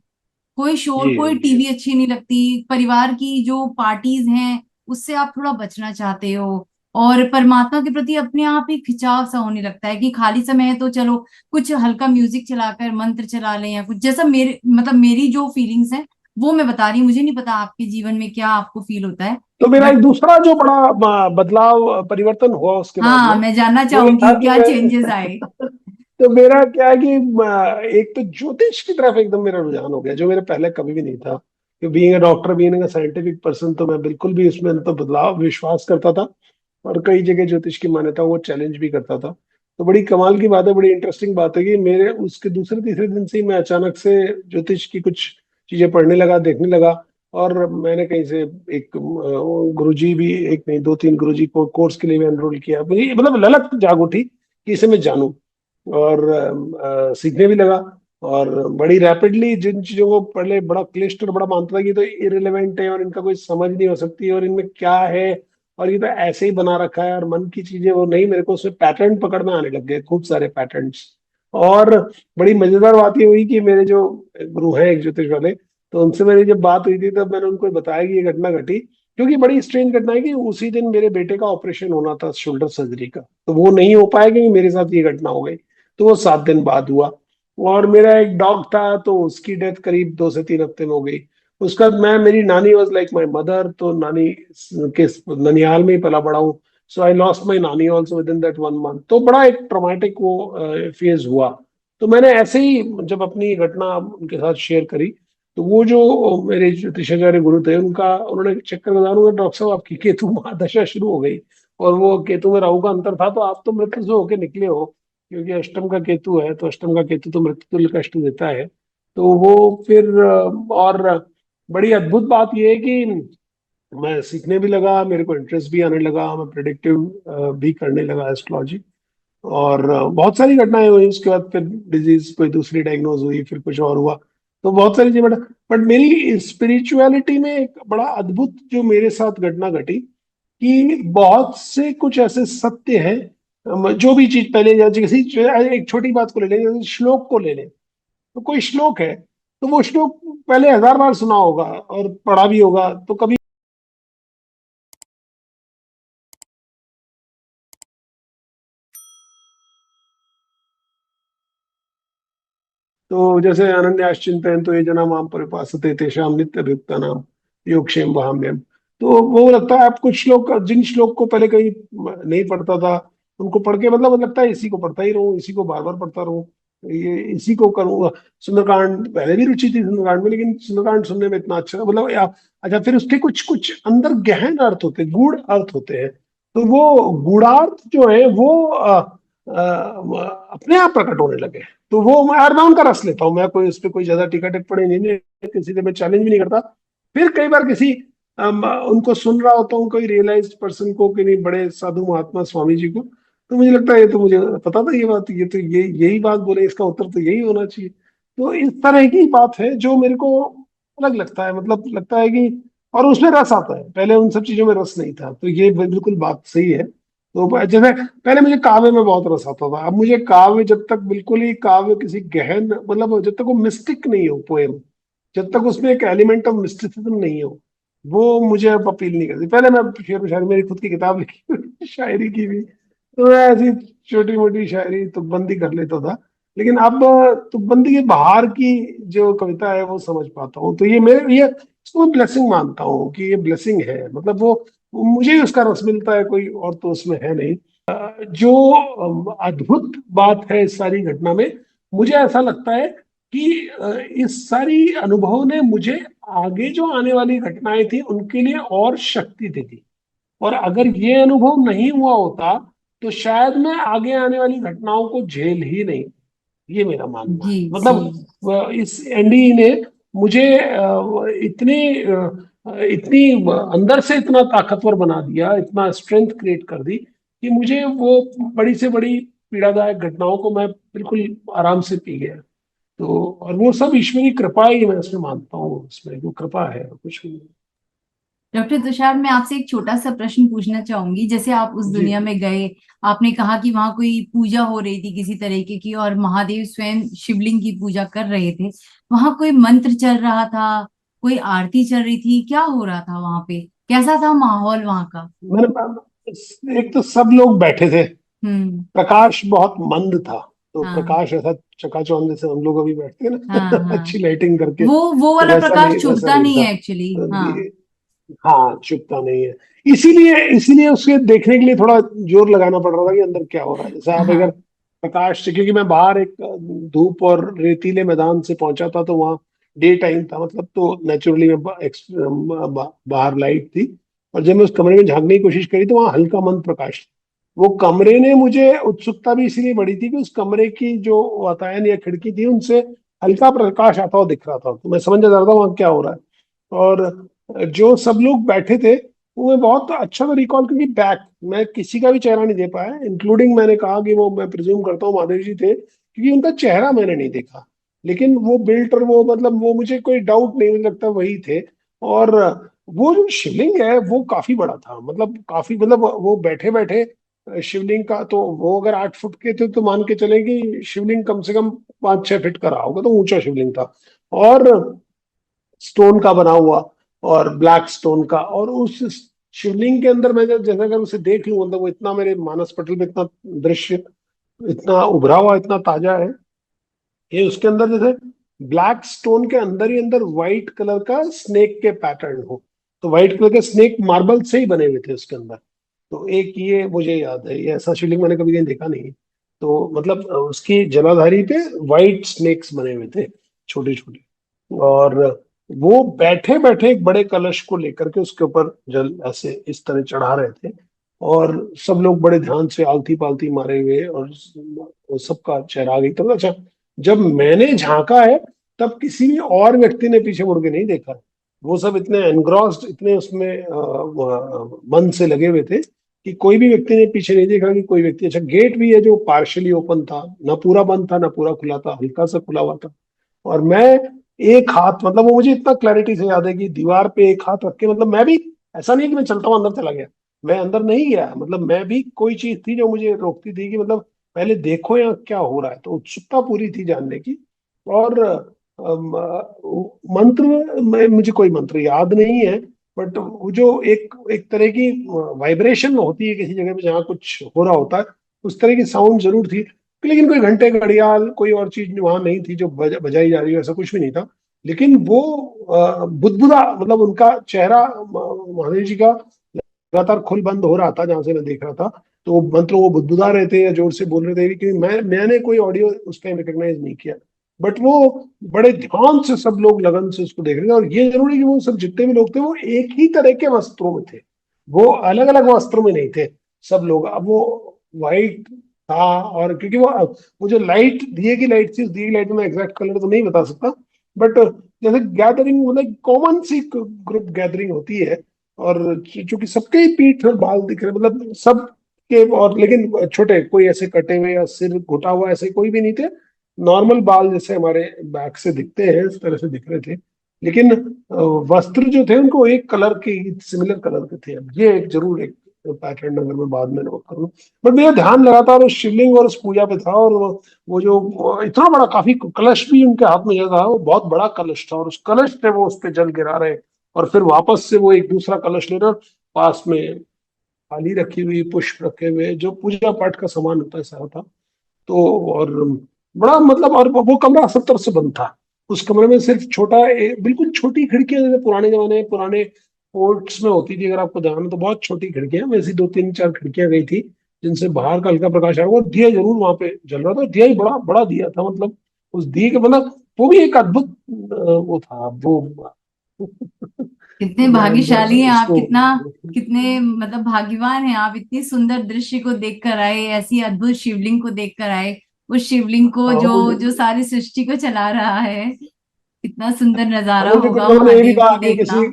कोई जी शोर, कोई जी। टीवी अच्छी नहीं लगती, परिवार की जो पार्टीज हैं उससे आप थोड़ा बचना चाहते हो, और परमात्मा के प्रति अपने आप ही खिंचाव सा होने लगता है कि खाली समय है तो चलो कुछ हल्का म्यूजिक चलाकर मंत्र चला लें या कुछ, जैसा मेरे मतलब मेरी जो फीलिंग्स हैं वो मैं बता रही हूँ। मुझे नहीं पता आपके जीवन में क्या आपको फील होता है, तो मेरा एक बट दूसरा जो बड़ा बदलाव, परिवर्तन हुआ उसके बाद हाँ, में, मैं जानना वो ये था चाहूंगी कि क्या मैं चेंजेस आए। तो मेरा क्या है कि एक तो ज्योतिष की तरफ एकदम मेरा रुझान हो गया, जो मेरे पहले कभी भी नहीं था। कि being a doctor, being a scientific person, तो मैं बिल्कुल भी उसमें तो बदलाव विश्वास करता था, और कई जगह ज्योतिष की मान्यताओं को चैलेंज भी करता था। तो बड़ी कमाल की बात है, बड़ी इंटरेस्टिंग बात है कि मेरे उसके दूसरे तीसरे दिन से ही मैं अचानक से ज्योतिष की कुछ चीजें पढ़ने लगा, देखने लगा। और मैंने कहीं से एक गुरुजी भी, एक नहीं, 2-3 गुरुजी को कोर्स के लिए भी एनरोल किया, मुझे मतलब ललक जाग उठी कि इसे मैं जानूं, और सीखने भी लगा। और बड़ी रैपिडली जिन चीजों को पहले बड़ा क्लिष्ट और बड़ा मानता था कि ये तो इरेलीवेंट है और इनका कोई समझ नहीं हो सकती, और इनमें क्या है, और ये तो ऐसे ही बना रखा है, और मन की चीजें, वो नहीं, मेरे को उसमें पैटर्न पकड़ में आने लग गए, खूब सारे पैटर्न्स। और बड़ी मजेदार बात ये हुई कि मेरे जो गुरु हैं एक ज्योतिष वाले, तो उनसे मेरी जब बात हुई थी, तब मैंने उनको बताया कि ये घटना घटी, क्योंकि बड़ी स्ट्रेंज घटना है कि उसी दिन मेरे बेटे का ऑपरेशन होना था, शोल्डर सर्जरी का, तो वो नहीं हो पाया क्योंकि मेरे साथ ये घटना हो गई। तो वो 7 दिन बाद हुआ। और मेरा एक डॉग था, तो उसकी डेथ करीब 2 से 3 हफ्ते में हो गई। उसका मैं, मेरी नानी वॉज लाइक माई मदर, तो नानी के ननिहाल में ही पला बड़ा हूँ। सो आई लॉस्ट माई नानी also with in that 1 month, तो बड़ा एक ट्रॉमेटिक वो फेज हुआ। तो मैंने ऐसे ही जब अपनी घटना उनके साथ शेयर करी, तो वो जो मेरे ज्योतिषाचार्य गुरु थे, उनका उन्होंने चक्कर बता दूंगा, डॉक्टर साहब आपकी केतु महादशा शुरू हो गई, और वो केतु में राहु का अंतर था, तो आप तो मृत्यु से होके निकले हो, क्योंकि अष्टम का केतु है, तो अष्टम का केतु तो मृत्यु तुल्य कष्ट देता है। तो वो फिर और बड़ी अद्भुत बात यह है कि मैं सीखने भी लगा, मेरे को इंटरेस्ट भी आने लगा, मैं प्रिडिक्टिव भी करने लगा एस्ट्रोलॉजी। और बहुत सारी घटनाएं हुई उसके बाद, फिर डिजीज कोई दूसरी डायग्नोज हुई, फिर कुछ और हुआ। तो बहुत सारी चीजें, बट मेरी स्पिरिचुअलिटी में एक बड़ा अद्भुत जो मेरे साथ घटना घटी कि बहुत से कुछ ऐसे सत्य हैं। जो भी चीज पहले, या किसी एक छोटी बात को ले लें, जैसे श्लोक को ले लें, तो कोई श्लोक है, तो वो श्लोक पहले 1000 बार सुना होगा और पढ़ा भी होगा, तो कभी तो जैसे अनन्याश्चिंतयन् तो ये जना माम परिपासते तेषां नित्यभियुक्तानां योगक्षेम वहाम्यहम्। तो वो लगता है, आप कुछ श्लोक, जिन श्लोक को पहले कहीं नहीं पढ़ता था, उनको पढ़ के मतलब लगता है इसी को पढ़ता ही रहूं, इसी को बार बार पढ़ता रहूं, ये इसी को करूंगा। सुंदरकांड पहले भी रुचि थी सुंदरकांड में, लेकिन सुंदरकांड सुनने में इतना अच्छा मतलब अच्छा, फिर उसके कुछ कुछ अंदर गहन अर्थ होते हैं, गूढ़ अर्थ होते हैं। तो वो गूढ़ार्थ जो है वो अपने आप प्रकट होने लगे। तो वो मैं उनका रस लेता हूँ, मैं कोई उस पर कोई ज्यादा टीका टिप्पणी नहीं, किसी से मैं चैलेंज भी नहीं करता। फिर कई बार किसी उनको सुन रहा होता हूँ, कोई रियलाइज्ड पर्सन को, कि नहीं, बड़े साधु महात्मा स्वामी जी को, तो मुझे लगता है ये तो मुझे पता था, ये बात, ये तो यही बात बोले, इसका उत्तर तो यही होना चाहिए। तो इस तरह की बात है जो मेरे को अलग लगता है, मतलब लगता है कि, और उसमें रस आता है, पहले उन सब चीजों में रस नहीं था, तो ये बिल्कुल बात सही है। तो जैसे पहले मुझे काव्य में बहुत रस आता था, अब मुझे काव्य, जब तक बिल्कुल ही काव्य किसी गहन, मतलब जब तक वो मिस्टिक नहीं हो पोएम, जब तक उसमें एक एलिमेंट ऑफ मिस्टिसिज्म नहीं हो, वो मुझे अब अपील नहीं करती। पहले मैं शेर व शायरी, मेरी खुद की किताब लिखी हुई शायरी की भी, तो मैं ऐसी छोटी मोटी शायरी तुकबंदी कर लेता था। लेकिन अब तुकबंदी के बाहर की जो कविता है वो समझ पाता हूँ, तो ये मेरे, ये इसको मैं ब्लेसिंग मानता हूँ कि ये ब्लेसिंग है, मतलब वो मुझे ही उसका रस मिलता है, कोई और तो उसमें है नहीं। जो अद्भुत बात है इस सारी घटना में, मुझे ऐसा लगता है कि इस सारी अनुभव ने मुझे आगे जो आने वाली घटनाएं थी उनके लिए और शक्ति दे दी। और अगर ये अनुभव नहीं हुआ होता, तो शायद मैं आगे आने वाली घटनाओं को झेल ही नहीं। ये मेरा मानना जी है, जी। मतलब इस एनडी ने मुझे इतनी अंदर से इतना ताकतवर बना दिया, इतना स्ट्रेंथ क्रिएट कर दी कि मुझे वो बड़ी से बड़ी पीड़ादायक घटनाओं को मैं बिल्कुल आराम से पी गया। तो और वो सब ईश्वरी कृपा ही मैं उसमें मानता हूँ, उसमें वो कृपा है, कुछ भी नहीं। डॉक्टर तुषार, मैं आपसे एक छोटा सा प्रश्न पूछना चाहूंगी। जैसे आप उस जी। दुनिया में गए, आपने कहा कि वहां कोई पूजा हो रही थी किसी तरीके की, और महादेव स्वयं शिवलिंग की पूजा कर रहे थे। वहां कोई मंत्र चल रहा था, कोई आरती चल रही थी, क्या हो रहा था वहां पे? कैसा था माहौल वहां का? एक तो सब लोग बैठे थे, हम्म। प्रकाश बहुत मंद था, तो हाँ प्रकाश ऐसा चकाचौंध जैसे हम लोग अभी बैठते हैं हाँ ना हाँ। अच्छी लाइटिंग करके, वो तो वाला प्रकाश वैसा चुभता नहीं नहीं था। है एक्चुअली। हाँ। ये, हाँ, चुपता नहीं है। इसीलिए इसीलिए उसके देखने के लिए थोड़ा जोर लगाना पड़ रहा था कि अंदर क्या हो रहा है। जैसे आप अगर हाँ। प्रकाश से, क्योंकि मैं बाहर एक धूप और रेतीले मैदान से पहुंचा था, तो वहाँ डे टाइम था, मतलब तो नेचुरली मैं बाहर लाइट थी, और जब मैं उस कमरे में झांकने की कोशिश करी तो वहाँ हल्का मंद प्रकाश था। वो कमरे ने, मुझे उत्सुकता भी इसीलिए बढ़ी थी कि उस कमरे की जो वातायन या खिड़की थी, उनसे हल्का प्रकाश आता हुआ दिख रहा था, तो मैं समझ जा रहा था वहाँ क्या हो रहा है। और जो सब लोग बैठे थे, वो मैं बहुत अच्छा सा रिकॉल, क्योंकि बैक मैं किसी का भी चेहरा नहीं दे पाया, इंक्लूडिंग, मैंने कहा कि वो, मैं प्रिज्यूम करता हूँ महादेव जी थे, क्योंकि उनका चेहरा मैंने नहीं देखा। लेकिन वो बिल्ट, और वो मतलब वो मुझे कोई डाउट नहीं, मुझे लगता वही थे। और वो जो शिवलिंग है वो काफी बड़ा था, मतलब काफी, मतलब वो बैठे बैठे शिवलिंग का, तो वो अगर 8 फुट के थे तो मान के चले कि शिवलिंग कम से कम 5-6 फीट का रहा होगा, तो ऊंचा शिवलिंग था। और स्टोन का बना हुआ, और ब्लैक स्टोन का, और उस शिवलिंग के अंदर मैं जैसे अगर उसे देख लूं, मतलब वो इतना मेरे मानस पटल में, इतना दृश्य इतना उभरा हुआ, इतना ताजा है कि उसके अंदर जैसे ब्लैक स्टोन के अंदर ही अंदर व्हाइट कलर का स्नेक के पैटर्न हो। तो व्हाइट कलर के स्नेक मार्बल से ही बने हुए थे उसके अंदर। तो एक ये मुझे याद है, ये ऐसा शिवलिंग मैंने कभी कहीं देखा नहीं। तो मतलब उसकी जलाधारी पे व्हाइट स्नेक्स बने हुए थे, छोटे छोटे। और वो बैठे बैठे एक बड़े कलश को लेकर के उसके ऊपर जल ऐसे इस तरह चढ़ा रहे थे। और सब लोग बड़े ध्यान से आलती पालती मारे हुए, और सबका चेहरा आ गई तब। अच्छा, जब मैंने झांका है तब किसी भी और व्यक्ति ने पीछे मुड़ के नहीं देखा। वो सब इतने एनग्रॉस्ड, इतने उसमें मन से लगे हुए थे कि कोई भी व्यक्ति ने पीछे नहीं देखा कि कोई व्यक्ति। अच्छा, गेट भी है जो पार्शियली ओपन था, ना पूरा बंद था ना पूरा खुला था, हल्का सा खुला हुआ था। और मैं एक हाथ, मतलब वो मुझे इतना क्लैरिटी से याद है कि दीवार पे एक हाथ रख के, मतलब मैं भी, ऐसा नहीं कि मैं चलता हुआ अंदर चला गया, मैं अंदर नहीं गया, मतलब मैं भी, कोई चीज थी जो मुझे रोकती थी कि मतलब पहले देखो यहाँ क्या हो रहा है, तो उत्सुकता पूरी थी जानने की। और मंत्र में मुझे कोई मंत्र याद नहीं है, बट वो जो एक एक तरह की वाइब्रेशन होती है किसी जगह पे जहाँ कुछ हो रहा होता है, उस तरह की साउंड जरूर थी। लेकिन कोई घंटे घड़ियाल कोई और चीज वहां नहीं थी जो बजाई जा रही हो, ऐसा कुछ भी नहीं था। लेकिन वो बुदबुदा, मतलब उनका चेहरा, महादेव जी का लगातार खुल बंद हो रहा था जहां से मैं देख रहा था। तो वो मंत्र वो बुदबुदा रहे थे या जोर से बोल रहे थे, क्योंकि मैंने कोई ऑडियो उस टाइम रिकॉग्नाइज नहीं किया। बट वो बड़े ध्यान से सब लोग लगन से उसको देख रहे थे। और ये जरूरी कि वो सब जितने भी लोग थे वो एक ही तरह के वस्त्रों में थे, वो अलग अलग वस्त्रों में नहीं थे सब लोग। अब वो वाइट था, और क्योंकि वो जो लाइट, दिए की लाइट थी, उस दिए की लाइट में मैं एग्जैक्ट कलर तो नहीं बता सकता, बट जैसे गैदरिंग, मतलब कॉमन सी ग्रुप गैदरिंग होती है। और चूंकि सबके ही पीठ और बाल दिख रहे, मतलब सब के, और लेकिन छोटे, कोई ऐसे कटे हुए या सिर घुटा हुआ ऐसे कोई भी नहीं थे। नॉर्मल बाल जैसे हमारे बैक से दिखते हैं इस तरह से दिख रहे थे। लेकिन वस्त्र जो थे उनको एक कलर के, सिमिलर कलर के थे। अब ये एक जरूर एक पैटर्न अगर मैं बाद में नोट करूँ, बट मेरा ध्यान लगातार उस शिवलिंग और उस पूजा पे था। और वो जो इतना बड़ा, काफी कलश भी उनके हाथ में जो था वो बहुत बड़ा कलश था, और उस कलश पे वो उस पे जल गिरा रहे, और फिर वापस से वो एक दूसरा कलश लेकर पास में थाली रखी हुई, पुष्प रखे हुए, जो पूजा पाठ का सामान होता है सारा था। तो और बड़ा, मतलब, और वो कमरा सब तरफ से बंद था। उस कमरे में सिर्फ छोटा बिल्कुल छोटी खिड़कियां, जैसे पुराने जमाने में पुराने फोर्ट्स में होती थी, अगर आपको ध्यान हो तो बहुत छोटी खिड़कियां, वैसी दो तीन चार खिड़कियां गई थी जिनसे बाहर का हल्का प्रकाश आ रहा। वो दिया जरूर वहां पे जल रहा था, दिया ही बड़ा बड़ा दिया था, मतलब उस दिए के, मतलब वो भी एक अद्भुत वो था वो। कितने मैं भाग्यशाली हैं आप, उसको, कितना, कितने मतलब भाग्यवान हैं आप, इतनी सुंदर दृश्य को देख कर आए, ऐसी अद्भुत शिवलिंग को देख कर आए। उस शिवलिंग को हाँ जो मुझे जो सारी सृष्टि को चला रहा है, कितना सुंदर हाँ, नजारा मुझे कुछ होगा लोगों ने ये भी महादेव कहा को कि देखना। किसी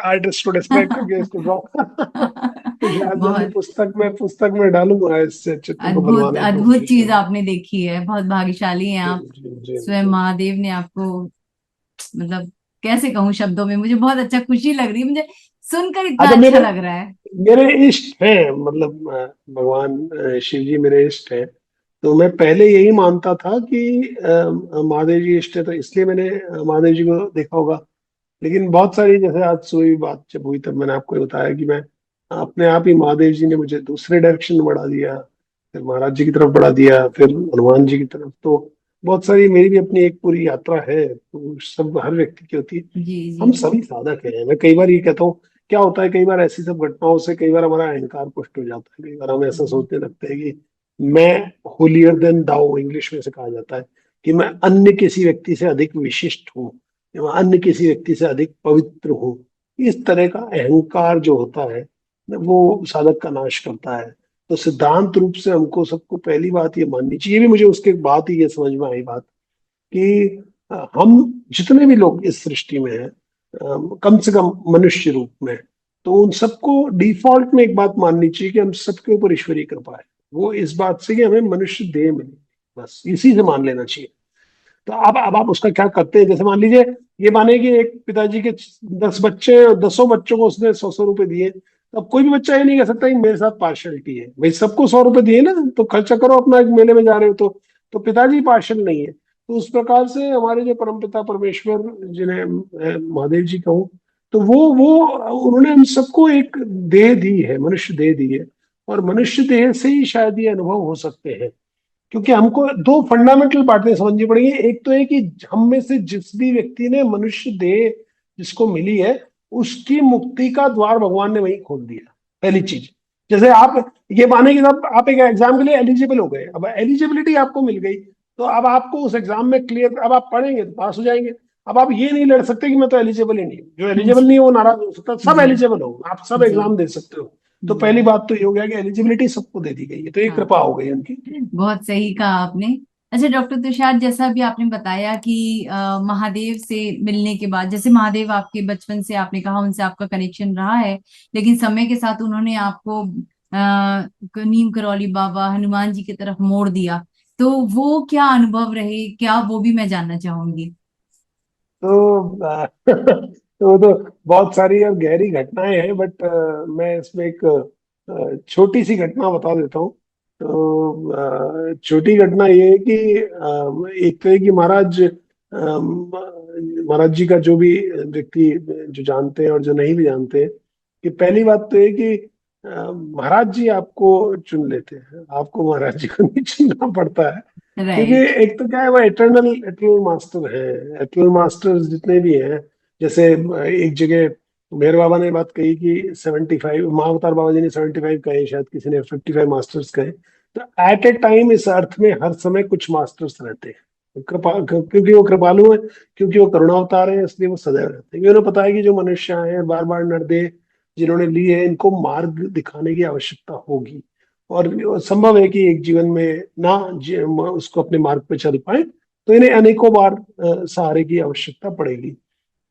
आर्टिस्ट को डिस्क्राइब करके इसको ड्रॉ तो शायद मैं अपनी बहुत पुस्तक में डालूंगा इस चित्र को अद्भुत बनवाने की अद्भुत कोशिश चीज करूंगा। आपने देखी है, बहुत भाग्यशाली हैं जी आप। जी जी स्वयं जी। महादेव ने आपको, मतलब कैसे कहूँ शब्दों में, मुझे बहुत अच्छा, खुशी लग रही है मुझे, सुनकर इतना अच्छा, अच्छा मेरे लग रहा है। मेरे इष्ट हैं, मतलब भगवान शिव जी मेरे इष्ट हैं। तो मैं पहले यही मानता था कि महादेव जी इष्ट है, तो इसलिए मैंने महादेव जी को देखा होगा। लेकिन बहुत सारी, जैसे आज सुबह बात जब हुई तब मैंने आपको ये बताया कि मैं अपने आप ही, महादेव जी ने मुझे दूसरे डायरेक्शन में बढ़ा दिया, फिर महाराज जी की तरफ बढ़ा दिया, फिर हनुमान जी की तरफ। तो बहुत सारी, मेरी भी अपनी एक पूरी यात्रा है, तो सब हर व्यक्ति की होती है। जी जी। हम सभी साधक हैं। मैं कई बार ये कहता हूँ, क्या होता है कई बार ऐसी सब घटनाओं से कई बार हमारा अहंकार पुष्ट हो जाता है। कई बार हम ऐसा सोचने लगते हैं कि मैं होलियर देन दाउ, इंग्लिश में से कहा जाता है कि मैं अन्य किसी व्यक्ति से अधिक विशिष्ट हूँ, या अन्य किसी व्यक्ति से अधिक पवित्र हूँ। इस तरह का अहंकार जो होता है वो साधक का नाश करता है। तो सिद्धांत रूप से हमको सबको पहली बात ये माननी चाहिए, ये भी मुझे उसके बाद ही ये समझ में आई बात कि हम जितने भी लोग इस सृष्टि में हैं, कम से कम मनुष्य रूप में, तो उन सबको डिफॉल्ट में एक बात माननी चाहिए कि हम सबके ऊपर ईश्वरीय कृपा है। वो इस बात से कि हमें मनुष्य देह मिली, बस इसी से मान लेना चाहिए। तो अब आप उसका क्या करते हैं, जैसे मान लीजिए ये माने कि एक पिताजी के 10 बच्चे हैं और 10 बच्चों को उसने 100-100 रुपए दिए, तो अब कोई भी बच्चा ये नहीं कह सकता कि मेरे साथ पार्शलिटी है, भाई सबको 100 रुपए दिए ना, तो खर्चा करो अपना, एक मेले में जा रहे हो तो पिताजी पार्शल नहीं है। तो उस प्रकार से हमारे जो परमपिता परमेश्वर, जिन्हें महादेव जी कहूँ, तो वो उन्होंने हम सबको एक देह दी है, मनुष्य देह दी है। और मनुष्य देह से ही शायद ये अनुभव हो सकते हैं, क्योंकि हमको दो फंडामेंटल बातें समझनी पड़ेगी। एक तो है कि हम में से जिस भी व्यक्ति ने मनुष्य देह जिसको मिली है, उसकी मुक्ति का द्वार भगवान ने वहीं खोल दिया, पहली चीज। जैसे आप ये माने कि आप एक एग्जाम के लिए एलिजिबल हो गए, अब एलिजिबिलिटी आपको मिल गई, तो अब आपको उस एग्जाम में क्लियर, अब आप पढ़ेंगे तो पास हो जाएंगे। अब आप ये नहीं लड़ सकते कि मैं तो एलिजिबल ही नहीं हूँ, जो एलिजिबल जी नहीं है वो नाराज हो सकता है, सब जी एलिजिबल हो, आप सब जी एग्जाम दे सकते हो। तो जी। पहली बात तो ये हो गया कि एलिजिबिलिटी सबको दे दी गई है, तो ये हाँ, कृपा हो गई उनकी। बहुत सही कहा आपने। अच्छा डॉक्टर तुषार, जैसा भी आपने बताया कि महादेव से मिलने के बाद, जैसे महादेव आपके बचपन से आपने कहा उनसे आपका कनेक्शन रहा है, लेकिन समय के साथ उन्होंने आपको नीम करौली बाबा हनुमान जी की तरफ मोड़ दिया। तो वो क्या अनुभव रहे, क्या वो भी मैं जानना चाहूंगी। तो तो वो तो बहुत सारी और गहरी घटनाएं हैं, बट मैं इसमें एक छोटी सी घटना बता देता हूँ। तो छोटी घटना ये है कि एक तो है कि महाराज जी का जो भी व्यक्ति जो जानते हैं और जो नहीं भी जानते हैं, कि पहली बात तो है कि महाराज जी आपको चुन लेते हैं, आपको महाराज जी को नहीं चुनना पड़ता है। क्योंकि राइट। एक तो क्या है, वो एटर्नल एटर्नल मास्टर है। एटर्नल मास्टर्स जितने भी हैं, जैसे एक जगह मेरे बाबा ने बात कही कि 75, महाअवतार बाबा जी ने 75 कहे, शायद किसी ने 55 मास्टर्स कहे। तो एट ए टाइम इस अर्थ में हर समय कुछ मास्टर्स रहते हैं, क्योंकि वो कृपालु है, क्योंकि वो करुणावतार है, इसलिए वो सदैव रहते हैं। क्योंकि उन्हें पता है कि जो मनुष्य हैं बार बार नरदेह जिन्होंने लिए हैं, इनको मार्ग दिखाने की आवश्यकता होगी। और संभव है कि एक जीवन में ना उसको अपने मार्ग पे चल पाए, तो इन्हें अनेकों बार सहारे की आवश्यकता पड़ेगी।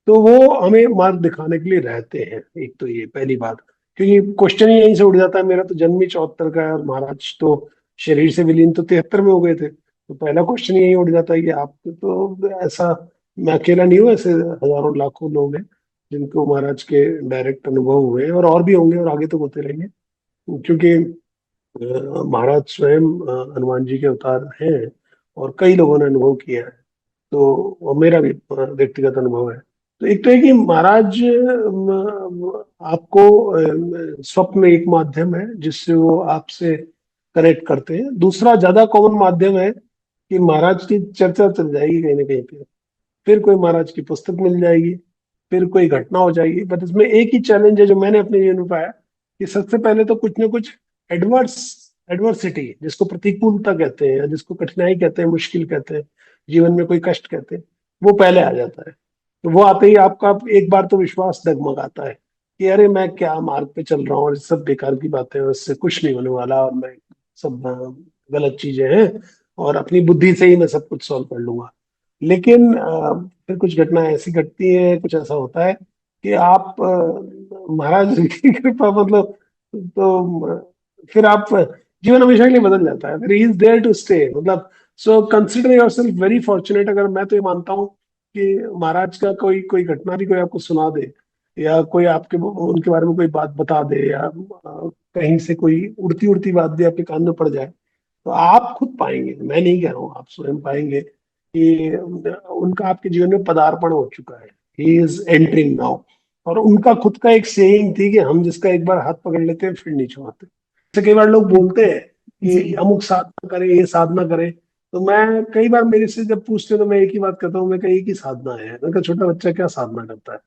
तो वो हमें मार्ग दिखाने के लिए रहते हैं। एक तो ये पहली बात, क्योंकि क्वेश्चन ही यहीं से उठ जाता है। मेरा तो जन्म ही 74 का है और महाराज तो शरीर से विलीन तो 73 में हो गए थे। तो पहला क्वेश्चन यही उठ जाता है कि आप तो ऐसा, मैं अकेला नहीं हूँ, ऐसे हजारों लाखों लोग हैं जिनको महाराज के डायरेक्ट अनुभव हुए हैं, और भी होंगे और आगे तो होते रहेंगे। क्योंकि महाराज स्वयं हनुमान जी के अवतार हैं और कई लोगों ने अनुभव किया है। तो वो मेरा भी व्यक्तिगत अनुभव है। तो एक तो है कि महाराज आपको स्वप्न एक माध्यम है जिससे वो आपसे कनेक्ट करते हैं। दूसरा ज्यादा कॉमन माध्यम है कि महाराज की चर्चा चल जाएगी कहीं ना कहीं पे, फिर कोई महाराज की पुस्तक मिल जाएगी, फिर कोई घटना हो जाएगी। बट इसमें एक ही चैलेंज है जो मैंने अपने जीवन में पाया, कि सबसे पहले तो कुछ ना कुछ एडवर्स एडवर्सिटी, जिसको प्रतिकूलता कहते हैं या जिसको कठिनाई कहते हैं, मुश्किल कहते हैं, जीवन में कोई कष्ट कहते हैं, वो पहले आ जाता है। तो वो आते ही आपका एक बार तो विश्वास डगमगाता है कि अरे मैं क्या मार्ग पे चल रहा हूँ और सब बेकार की बातें हैं, उससे कुछ नहीं होने वाला, और मैं सब गलत चीजें हैं और अपनी बुद्धि से ही मैं सब कुछ सॉल्व कर लूंगा। लेकिन फिर कुछ घटनाएं ऐसी घटती हैं, कुछ ऐसा होता है कि आप महाराज की कृपा, मतलब तो फिर आप जीवन हमेशा के लिए बदल जाता है। फिर he is there to stay, मतलब so consider yourself very fortunate. अगर मैं तो ये मानता हूँ कि महाराज का कोई कोई घटना भी कोई आपको सुना दे, या कोई आपके उनके बारे में कोई बात बता दे, या कहीं से कोई उड़ती उड़ती बात भी आपके कान में पड़ जाए, तो आप खुद पाएंगे, मैं नहीं कह रहा हूँ, आप स्वयं पाएंगे कि उनका आपके जीवन में पदार्पण हो चुका है। He is entering now. और उनका खुद का एक सेइंग थी कि हम जिसका एक बार हाथ पकड़ लेते हैं फिर नहीं छोड़ते। जैसे कई बार लोग बोलते हैं कि जी। अमुक साधना करें, ये साधना करें, तो मैं कई बार मेरे से जब पूछते हैं तो मैं एक ही बात कहता हूँ, मैं कहा एक ही साधना है। मैं कहा छोटा बच्चा क्या साधना करता है?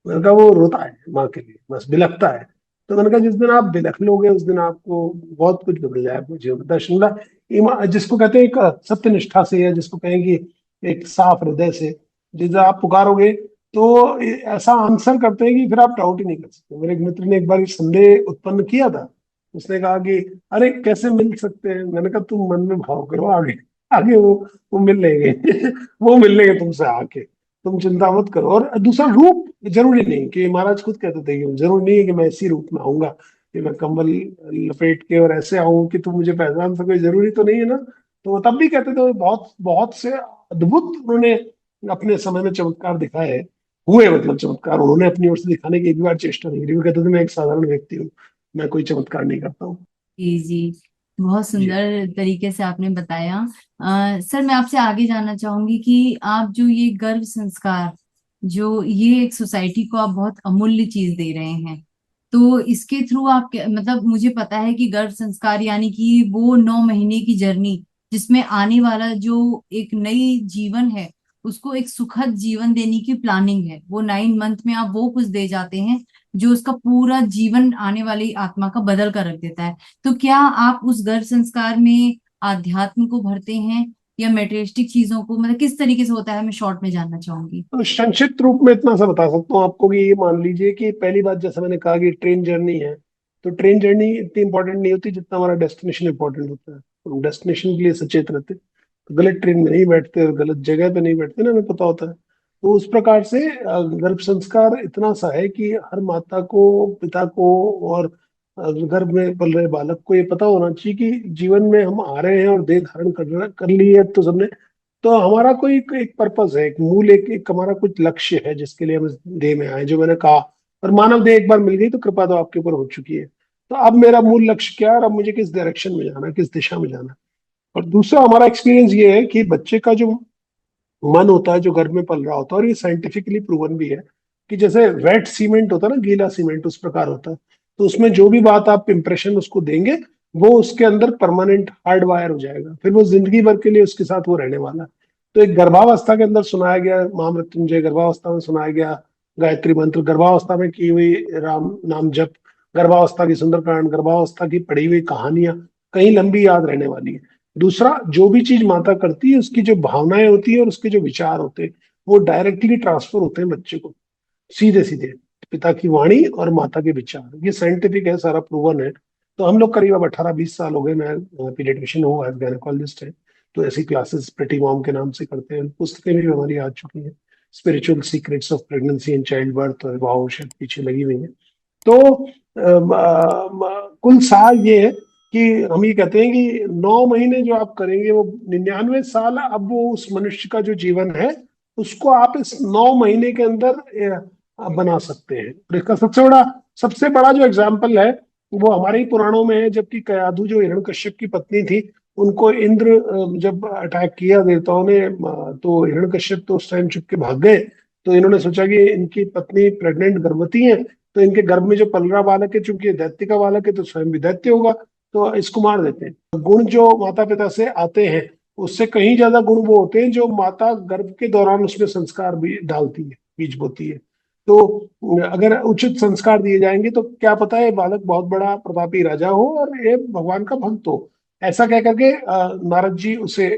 मैंने कहा वो रोता है माँ के लिए, बस बिलखता है। तो मैंने कहा जिस दिन आप बिलख लोगे उस दिन आपको बहुत कुछ बदल जाएगा जीवन में। दर्शनला जिसको कहते हैं एक सत्य निष्ठा से, या जिसको कहेंगे एक साफ हृदय से, जिस आप पुकारोगे तो ऐसा आंसर करते हैं कि फिर आप डाउट ही नहीं कर सकते। मेरे एक मित्र ने एक बार संदेह उत्पन्न किया था। उसने कहा कि अरे कैसे मिल सकते हैं? मैंने कहा तुम मन में भाव करो, आगे आगे वो मिल लेंगे वो मिल लेंगे तुमसे आके, तुम चिंता मत करो। और दूसरा, रूप जरूरी नहीं, कि महाराज खुद कहते थे कि जरूरी नहीं है कि मैं इसी रूप में आऊंगा, कि मैं कंबल लपेट के और ऐसे आऊं कि तुम मुझे पहचान सको, जरूरी तो नहीं है ना। तो वो तब भी कहते थे, बहुत बहुत से अद्भुत उन्होंने अपने समय में चमत्कार दिखाए हुए, मतलब चमत्कार उन्होंने अपनी ओर से दिखाने की एक भी बार चेष्टा नहीं की। वो कहते थे मैं एक साधारण व्यक्ति हूँ, मैं कोई चमत्कार नहीं करता हूँ। जी जी, बहुत जी। सुंदर तरीके से आपने बताया। सर मैं आपसे आगे जानना चाहूंगी कि आप जो ये गर्भ संस्कार, जो ये एक सोसाइटी को आप बहुत अमूल्य चीज दे रहे हैं, तो इसके थ्रू आप मतलब मुझे पता है कि गर्भ संस्कार यानी कि वो 9 महीने की जर्नी, जिसमें आने वाला जो एक नई जीवन है उसको एक सुखद जीवन देने की प्लानिंग है। वो 9 मंथ में आप वो कुछ दे जाते हैं जो उसका पूरा जीवन आने वाली आत्मा का बदल कर रख देता है। तो क्या आप उस गर्भ संस्कार में आध्यात्म को भरते हैं या मेटेरियलिस्टिक चीजों को, मतलब किस तरीके से होता है, मैं शॉर्ट में जानना चाहूंगी। तो संक्षिप्त रूप में इतना सा बता सकता हूँ आपको कि ये मान लीजिए कि पहली बात, जैसे मैंने कहा कि ट्रेन जर्नी है, तो ट्रेन जर्नी इतनी इंपॉर्टेंट नहीं होती जितना हमारा डेस्टिनेशन इंपॉर्टेंट होता है। हम डेस्टिनेशन के लिए सचेत रहते, तो गलत ट्रेन में नहीं बैठते और गलत जगह पे नहीं बैठते ना, हमें पता होता है। तो उस प्रकार से गर्भ संस्कार इतना सा है कि हर माता को, पिता को और गर्भ में पल रहे बालक को ये पता होना चाहिए कि जीवन में हम आ रहे हैं और देह धारण कर ली है तो सबने, तो हमारा कोई एक पर्पस है, एक मूल, एक हमारा कुछ लक्ष्य है जिसके लिए हम इस देह में आए, जो मैंने कहा। और मानव देह एक बार मिल गई तो कृपा तो आपके ऊपर हो चुकी है। तो अब मेरा मूल लक्ष्य क्या है और अब मुझे किस डायरेक्शन में जाना है, किस दिशा में जाना है। और दूसरा हमारा एक्सपीरियंस ये है कि बच्चे का जो मन होता है जो गर्भ में पल रहा होता है, और ये साइंटिफिकली प्रूवन भी है कि जैसे वेट सीमेंट होता है ना, गीला सीमेंट, उस प्रकार होता है। तो उसमें जो भी बात आप इंप्रेशन उसको देंगे, वो उसके अंदर परमानेंट हार्ड वायर हो जाएगा, फिर वो जिंदगी भर के लिए उसके साथ वो रहने वाला है। तो एक गर्भावस्था के अंदर सुनाया गया महामृत्युंजय, गर्भावस्था में सुनाया गया गायत्री मंत्र, गर्भावस्था में की हुई राम नाम जप, गर्भावस्था की सुंदरकांड, गर्भावस्था की पढ़ी हुई कहानियां कहीं लंबी याद रहने वाली है। दूसरा, जो भी चीज माता करती है उसकी जो भावनाएं होती है और उसके जो विचार होते हैं, वो डायरेक्टली ट्रांसफर होते हैं बच्चे को, सीधे सीधे। पिता की वाणी और माता के विचार, ये साइंटिफिक है, सारा प्रूवन है। तो हम लोग करीब अब 18-20 साल हो गए, मैं पीडियाट्रिशियन हूँ, गायनेकोलॉजिस्ट है, तो ऐसी क्लासेस प्रेटी मॉम के नाम से करते हैं। पुस्तकें भी हमारी आ चुकी हैं, spiritual secrets of pregnancy and child birth, और वाओ शायद पीछे लगी हुई है। तो कुल सार ये है कि हम ये कहते हैं कि 9 महीने जो आप करेंगे वो 99 साल, अब वो उस मनुष्य का जो जीवन है उसको आप इस 9 महीने के अंदर बना सकते हैं। और इसका सबसे बड़ा जो एग्जाम्पल है वो हमारे ही पुराणों में है। जबकि कयाधु जो हिरण्यकश्यप की पत्नी थी, उनको इंद्र जब अटैक किया देवताओं ने, तो हिरण्यकश्यप तो उस टाइम छुप के भाग गए। तो इन्होंने सोचा कि इनकी पत्नी प्रेग्नेंट, गर्भवती है, तो इनके गर्भ में जो पल रहा बालक है, चूंकि ये दैत्य का बालक है तो स्वयं भी दैत्य होगा, तो इसको मार देते हैं। गुण जो माता पिता से आते हैं उससे कहीं ज्यादा गुण वो होते हैं जो माता गर्भ के दौरान उसमें संस्कार भी डालती है, बीज बोती है। तो अगर उचित संस्कार दिए जाएंगे तो क्या पता है बालक बहुत बड़ा प्रतापी राजा हो और ये भगवान का भक्त हो। ऐसा कह करके नारद जी उसे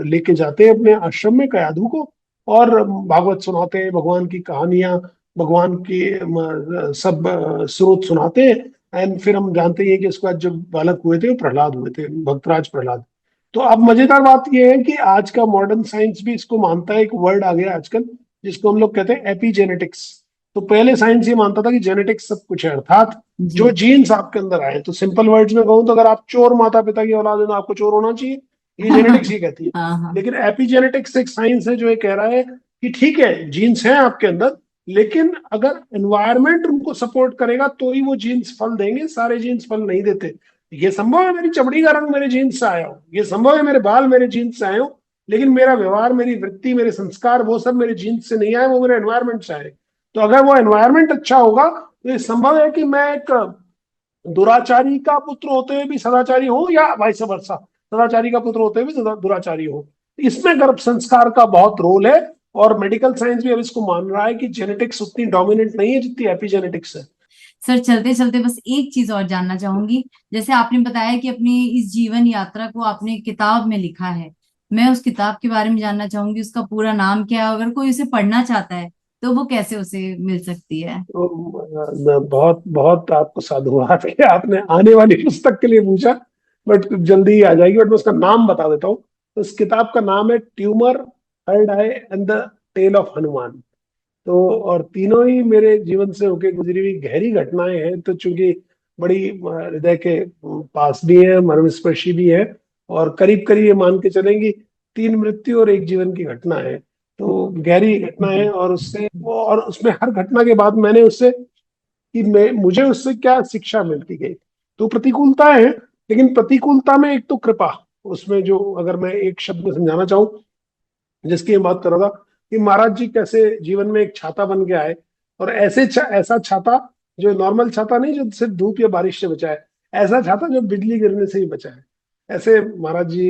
लेके जाते हैं अपने आश्रम में, कयाधु को, और भागवत सुनाते हैं, भगवान की कहानियां, भगवान की सब स्रोत सुनाते हैं। एंड फिर हम जानते हैं कि उसके बाद जो बालक हुए थे वो प्रहलाद हुए थे, भक्तराज प्रहलाद। तो अब मजेदार बात यह है कि आज का मॉडर्न साइंस भी इसको मानता है, एक वर्ड आ गया आजकल जिसको हम लोग कहते हैं एपीजेनेटिक्स। तो पहले साइंस ये मानता था कि जेनेटिक्स सब कुछ है, अर्थात जी। जो जीन्स आपके अंदर आए। तो सिंपल वर्ड्स में कहूं तो अगर आप चोर माता पिता की औलाद है तो आपको चोर होना चाहिए, ये जेनेटिक्स ही कहती है। हाँ हाँ। लेकिन एपीजेनेटिक्स एक साइंस है जो ये कह रहा है कि ठीक है जीन्स हैं आपके अंदर, लेकिन अगर एनवायरनमेंट उनको सपोर्ट करेगा तो ही वो जीन्स फल देंगे, सारे जीन्स फल नहीं देते। ये संभव है मेरी चमड़ी का रंग मेरे जीन्स से आया हो, ये संभव है मेरे बाल मेरे जीन्स से आए हो, लेकिन मेरा व्यवहार, मेरी वृत्ति, मेरे संस्कार, वो सब मेरे जीन्स से नहीं आए, वो मेरे एनवायरनमेंट से आए। तो अगर वो एनवायरनमेंट अच्छा होगा तो ये संभव है कि मैं एक दुराचारी का पुत्र होते हुए भी सदाचारी हूं, या वाइस वर्सा, सदाचारी का पुत्र होते हुए भी दुराचारी हूं। इसमें गर्भ संस्कार का बहुत रोल है। और मेडिकल साइंस भी अब इसको मान रहा है कि जेनेटिक्स उतनी डोमिनेंट नहीं है जितनी एपिजेनेटिक्स है। सर चलते चलते बस एक चीज और जानना चाहूंगी। जैसे आपने बताया कि अपनी इस जीवन यात्रा को आपने किताब में लिखा है, मैं उस किताब के बारे में जानना चाहूंगी। उसका पूरा नाम क्या है? अगर कोई उसे पढ़ना चाहता है तो वो कैसे उसे मिल सकती है? तो मैं बहुत बहुत आपको साधुवाद कि आपने आने वाली पुस्तक के लिए पूछा, बट जल्दी ही आ जाएगी। बट मैं उसका नाम बता देता हूँ। तो इस किताब का नाम है tumour, third eye and the tale of Hanuman. तो और तीनों ही मेरे जीवन से होके गुजरी हुई गहरी घटनाएं हैं, तो चूंकि बड़ी हृदय के पास भी है, मर्मस्पर्शी भी है, और करीब करीब ये मान के चलेंगी 3 मृत्यु और एक जीवन की घटना है। तो गहरी घटना है, और उससे, और उसमें हर घटना के बाद मैंने उससे कि मैं मुझे उससे क्या शिक्षा मिलती गई। तो प्रतिकूलता है, लेकिन प्रतिकूलता में एक तो कृपा, उसमें जो अगर मैं एक शब्द में समझाना चाहूँ जिसकी मैं बात कर रहा था, कि महाराज जी कैसे जीवन में एक छाता बन के आए, और ऐसा छाता जो नॉर्मल छाता नहीं जो सिर्फ धूप या बारिश से बचाए, ऐसा छाता जो बिजली गिरने से ही बचाए। ऐसे महाराज जी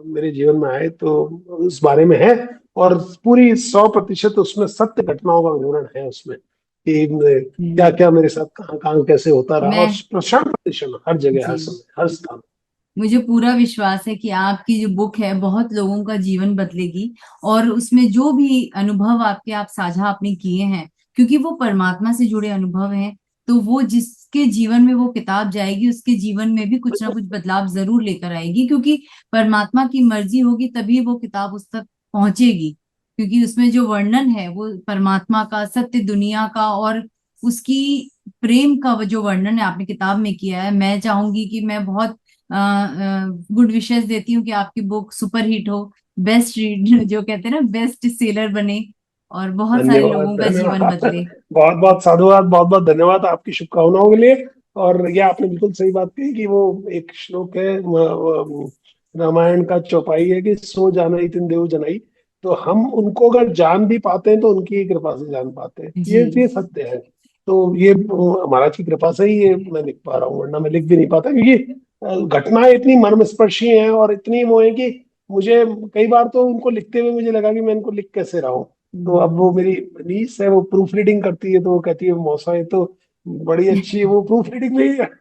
मेरे जीवन में आए, तो उस बारे में है। और पूरी 100% उसमें सत्य घटनाओं का विवरण है उसमें, कि क्या हम्म। क्या मेरे साथ कहाँ कहाँ कैसे होता रहा, और मैं प्रशांत प्रदर्शन हर जगह, हर जी, समय, हर स्थान। मुझे पूरा विश्वास है कि आपकी जो बुक है बहुत लोगों का जीवन बदलेगी। और उसमें जो भी अनुभव आपके आप साझा आपने किए हैं, क्योंकि वो परमात्मा से जुड़े अनुभव हैं, तो वो जिसके जीवन में वो किताब जाएगी उसके जीवन में भी कुछ ना कुछ बदलाव जरूर लेकर आएगी, क्योंकि परमात्मा की मर्जी होगी तभी वो किताब उस तक पहुंचेगी। क्योंकि उसमें जो वर्णन है वो परमात्मा का, सत्य दुनिया का और उसकी प्रेम का वो जो वर्णन है आपने किताब में किया है। मैं चाहूंगी कि मैं बहुत गुड विशेस देती हूँ कि आपकी बुक सुपर हिट हो, बेस्ट रीड जो कहते हैं ना, बेस्ट सेलर बने और बहुत सारे धन्यवाद, लोगों का जीवन धन्यवाद। बदले। बहुत बहुत साधुवाद, बहुत बहुत धन्यवाद आपकी शुभकामनाओं के लिए। और ये आपने बिल्कुल सही बात कही कि वो एक श्लोक है रामायण का चौपाई है कि सो जाना ही तिन देव जनाई। तो हम उनको अगर जान भी पाते हैं तो उनकी ही कृपा से जान पाते हैं, जी। ये सत्य है। तो ये महाराज की कृपा से ही ये मैं लिख पा रहा हूँ, वरना मैं लिख भी नहीं पाता, क्योंकि घटनाएं इतनी मर्मस्पर्शी हैं और इतनी वो है कि मुझे कई बार तो उनको लिखते हुए मुझे लगा कि मैं इनको लिख कैसे रहा हूँ। तो अब वो मेरी नीस है, वो प्रूफ रीडिंग करती है, तो वो कहती है मौसा ये तो बड़ी अच्छी है, वो प्रूफ रीडिंग में ही कहती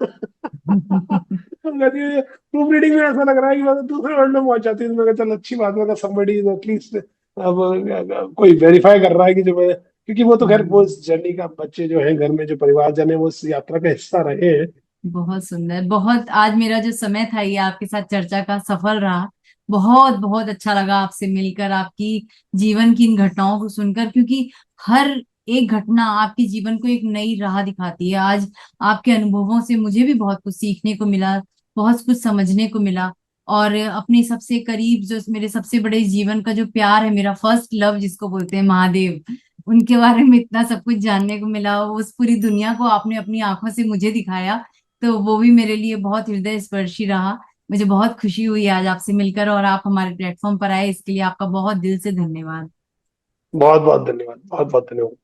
है प्रूफ रीडिंग में ऐसा लग रहा है कि मैं तो दूसरे वर्ल्ड में पहुंच जाती है। तो मैं कहा, चल अच्छी बात है, समबडी इज एटलीस्ट अब कोई वेरीफाई कर रहा है कि जो मैं, क्योंकि वो तो खैर वो हाँ, इस जर्नी का, बच्चे जो हैं घर में जो परिवारजन है वो इस यात्रा का हिस्सा रहे हैं। बहुत सुंदर। बहुत आज मेरा जो समय था ये आपके साथ चर्चा का सफल रहा। बहुत बहुत अच्छा लगा आपसे मिलकर, आपकी जीवन की इन घटनाओं को सुनकर, क्योंकि हर एक घटना आपके जीवन को एक नई राह दिखाती है। आज आपके अनुभवों से मुझे भी बहुत कुछ सीखने को मिला, बहुत कुछ समझने को मिला। और अपने सबसे करीब जो मेरे सबसे बड़े जीवन का जो प्यार है, मेरा फर्स्ट लव जिसको बोलते हैं, महादेव, उनके बारे में इतना सब कुछ जानने को मिला। उस पूरी दुनिया को आपने अपनी आंखों से मुझे दिखाया, तो वो भी मेरे लिए बहुत हृदय स्पर्शी रहा। मुझे बहुत खुशी हुई आज आपसे मिलकर, और आप हमारे प्लेटफॉर्म पर आए इसके लिए आपका बहुत दिल से धन्यवाद। बहुत बहुत धन्यवाद, बहुत बहुत धन्यवाद।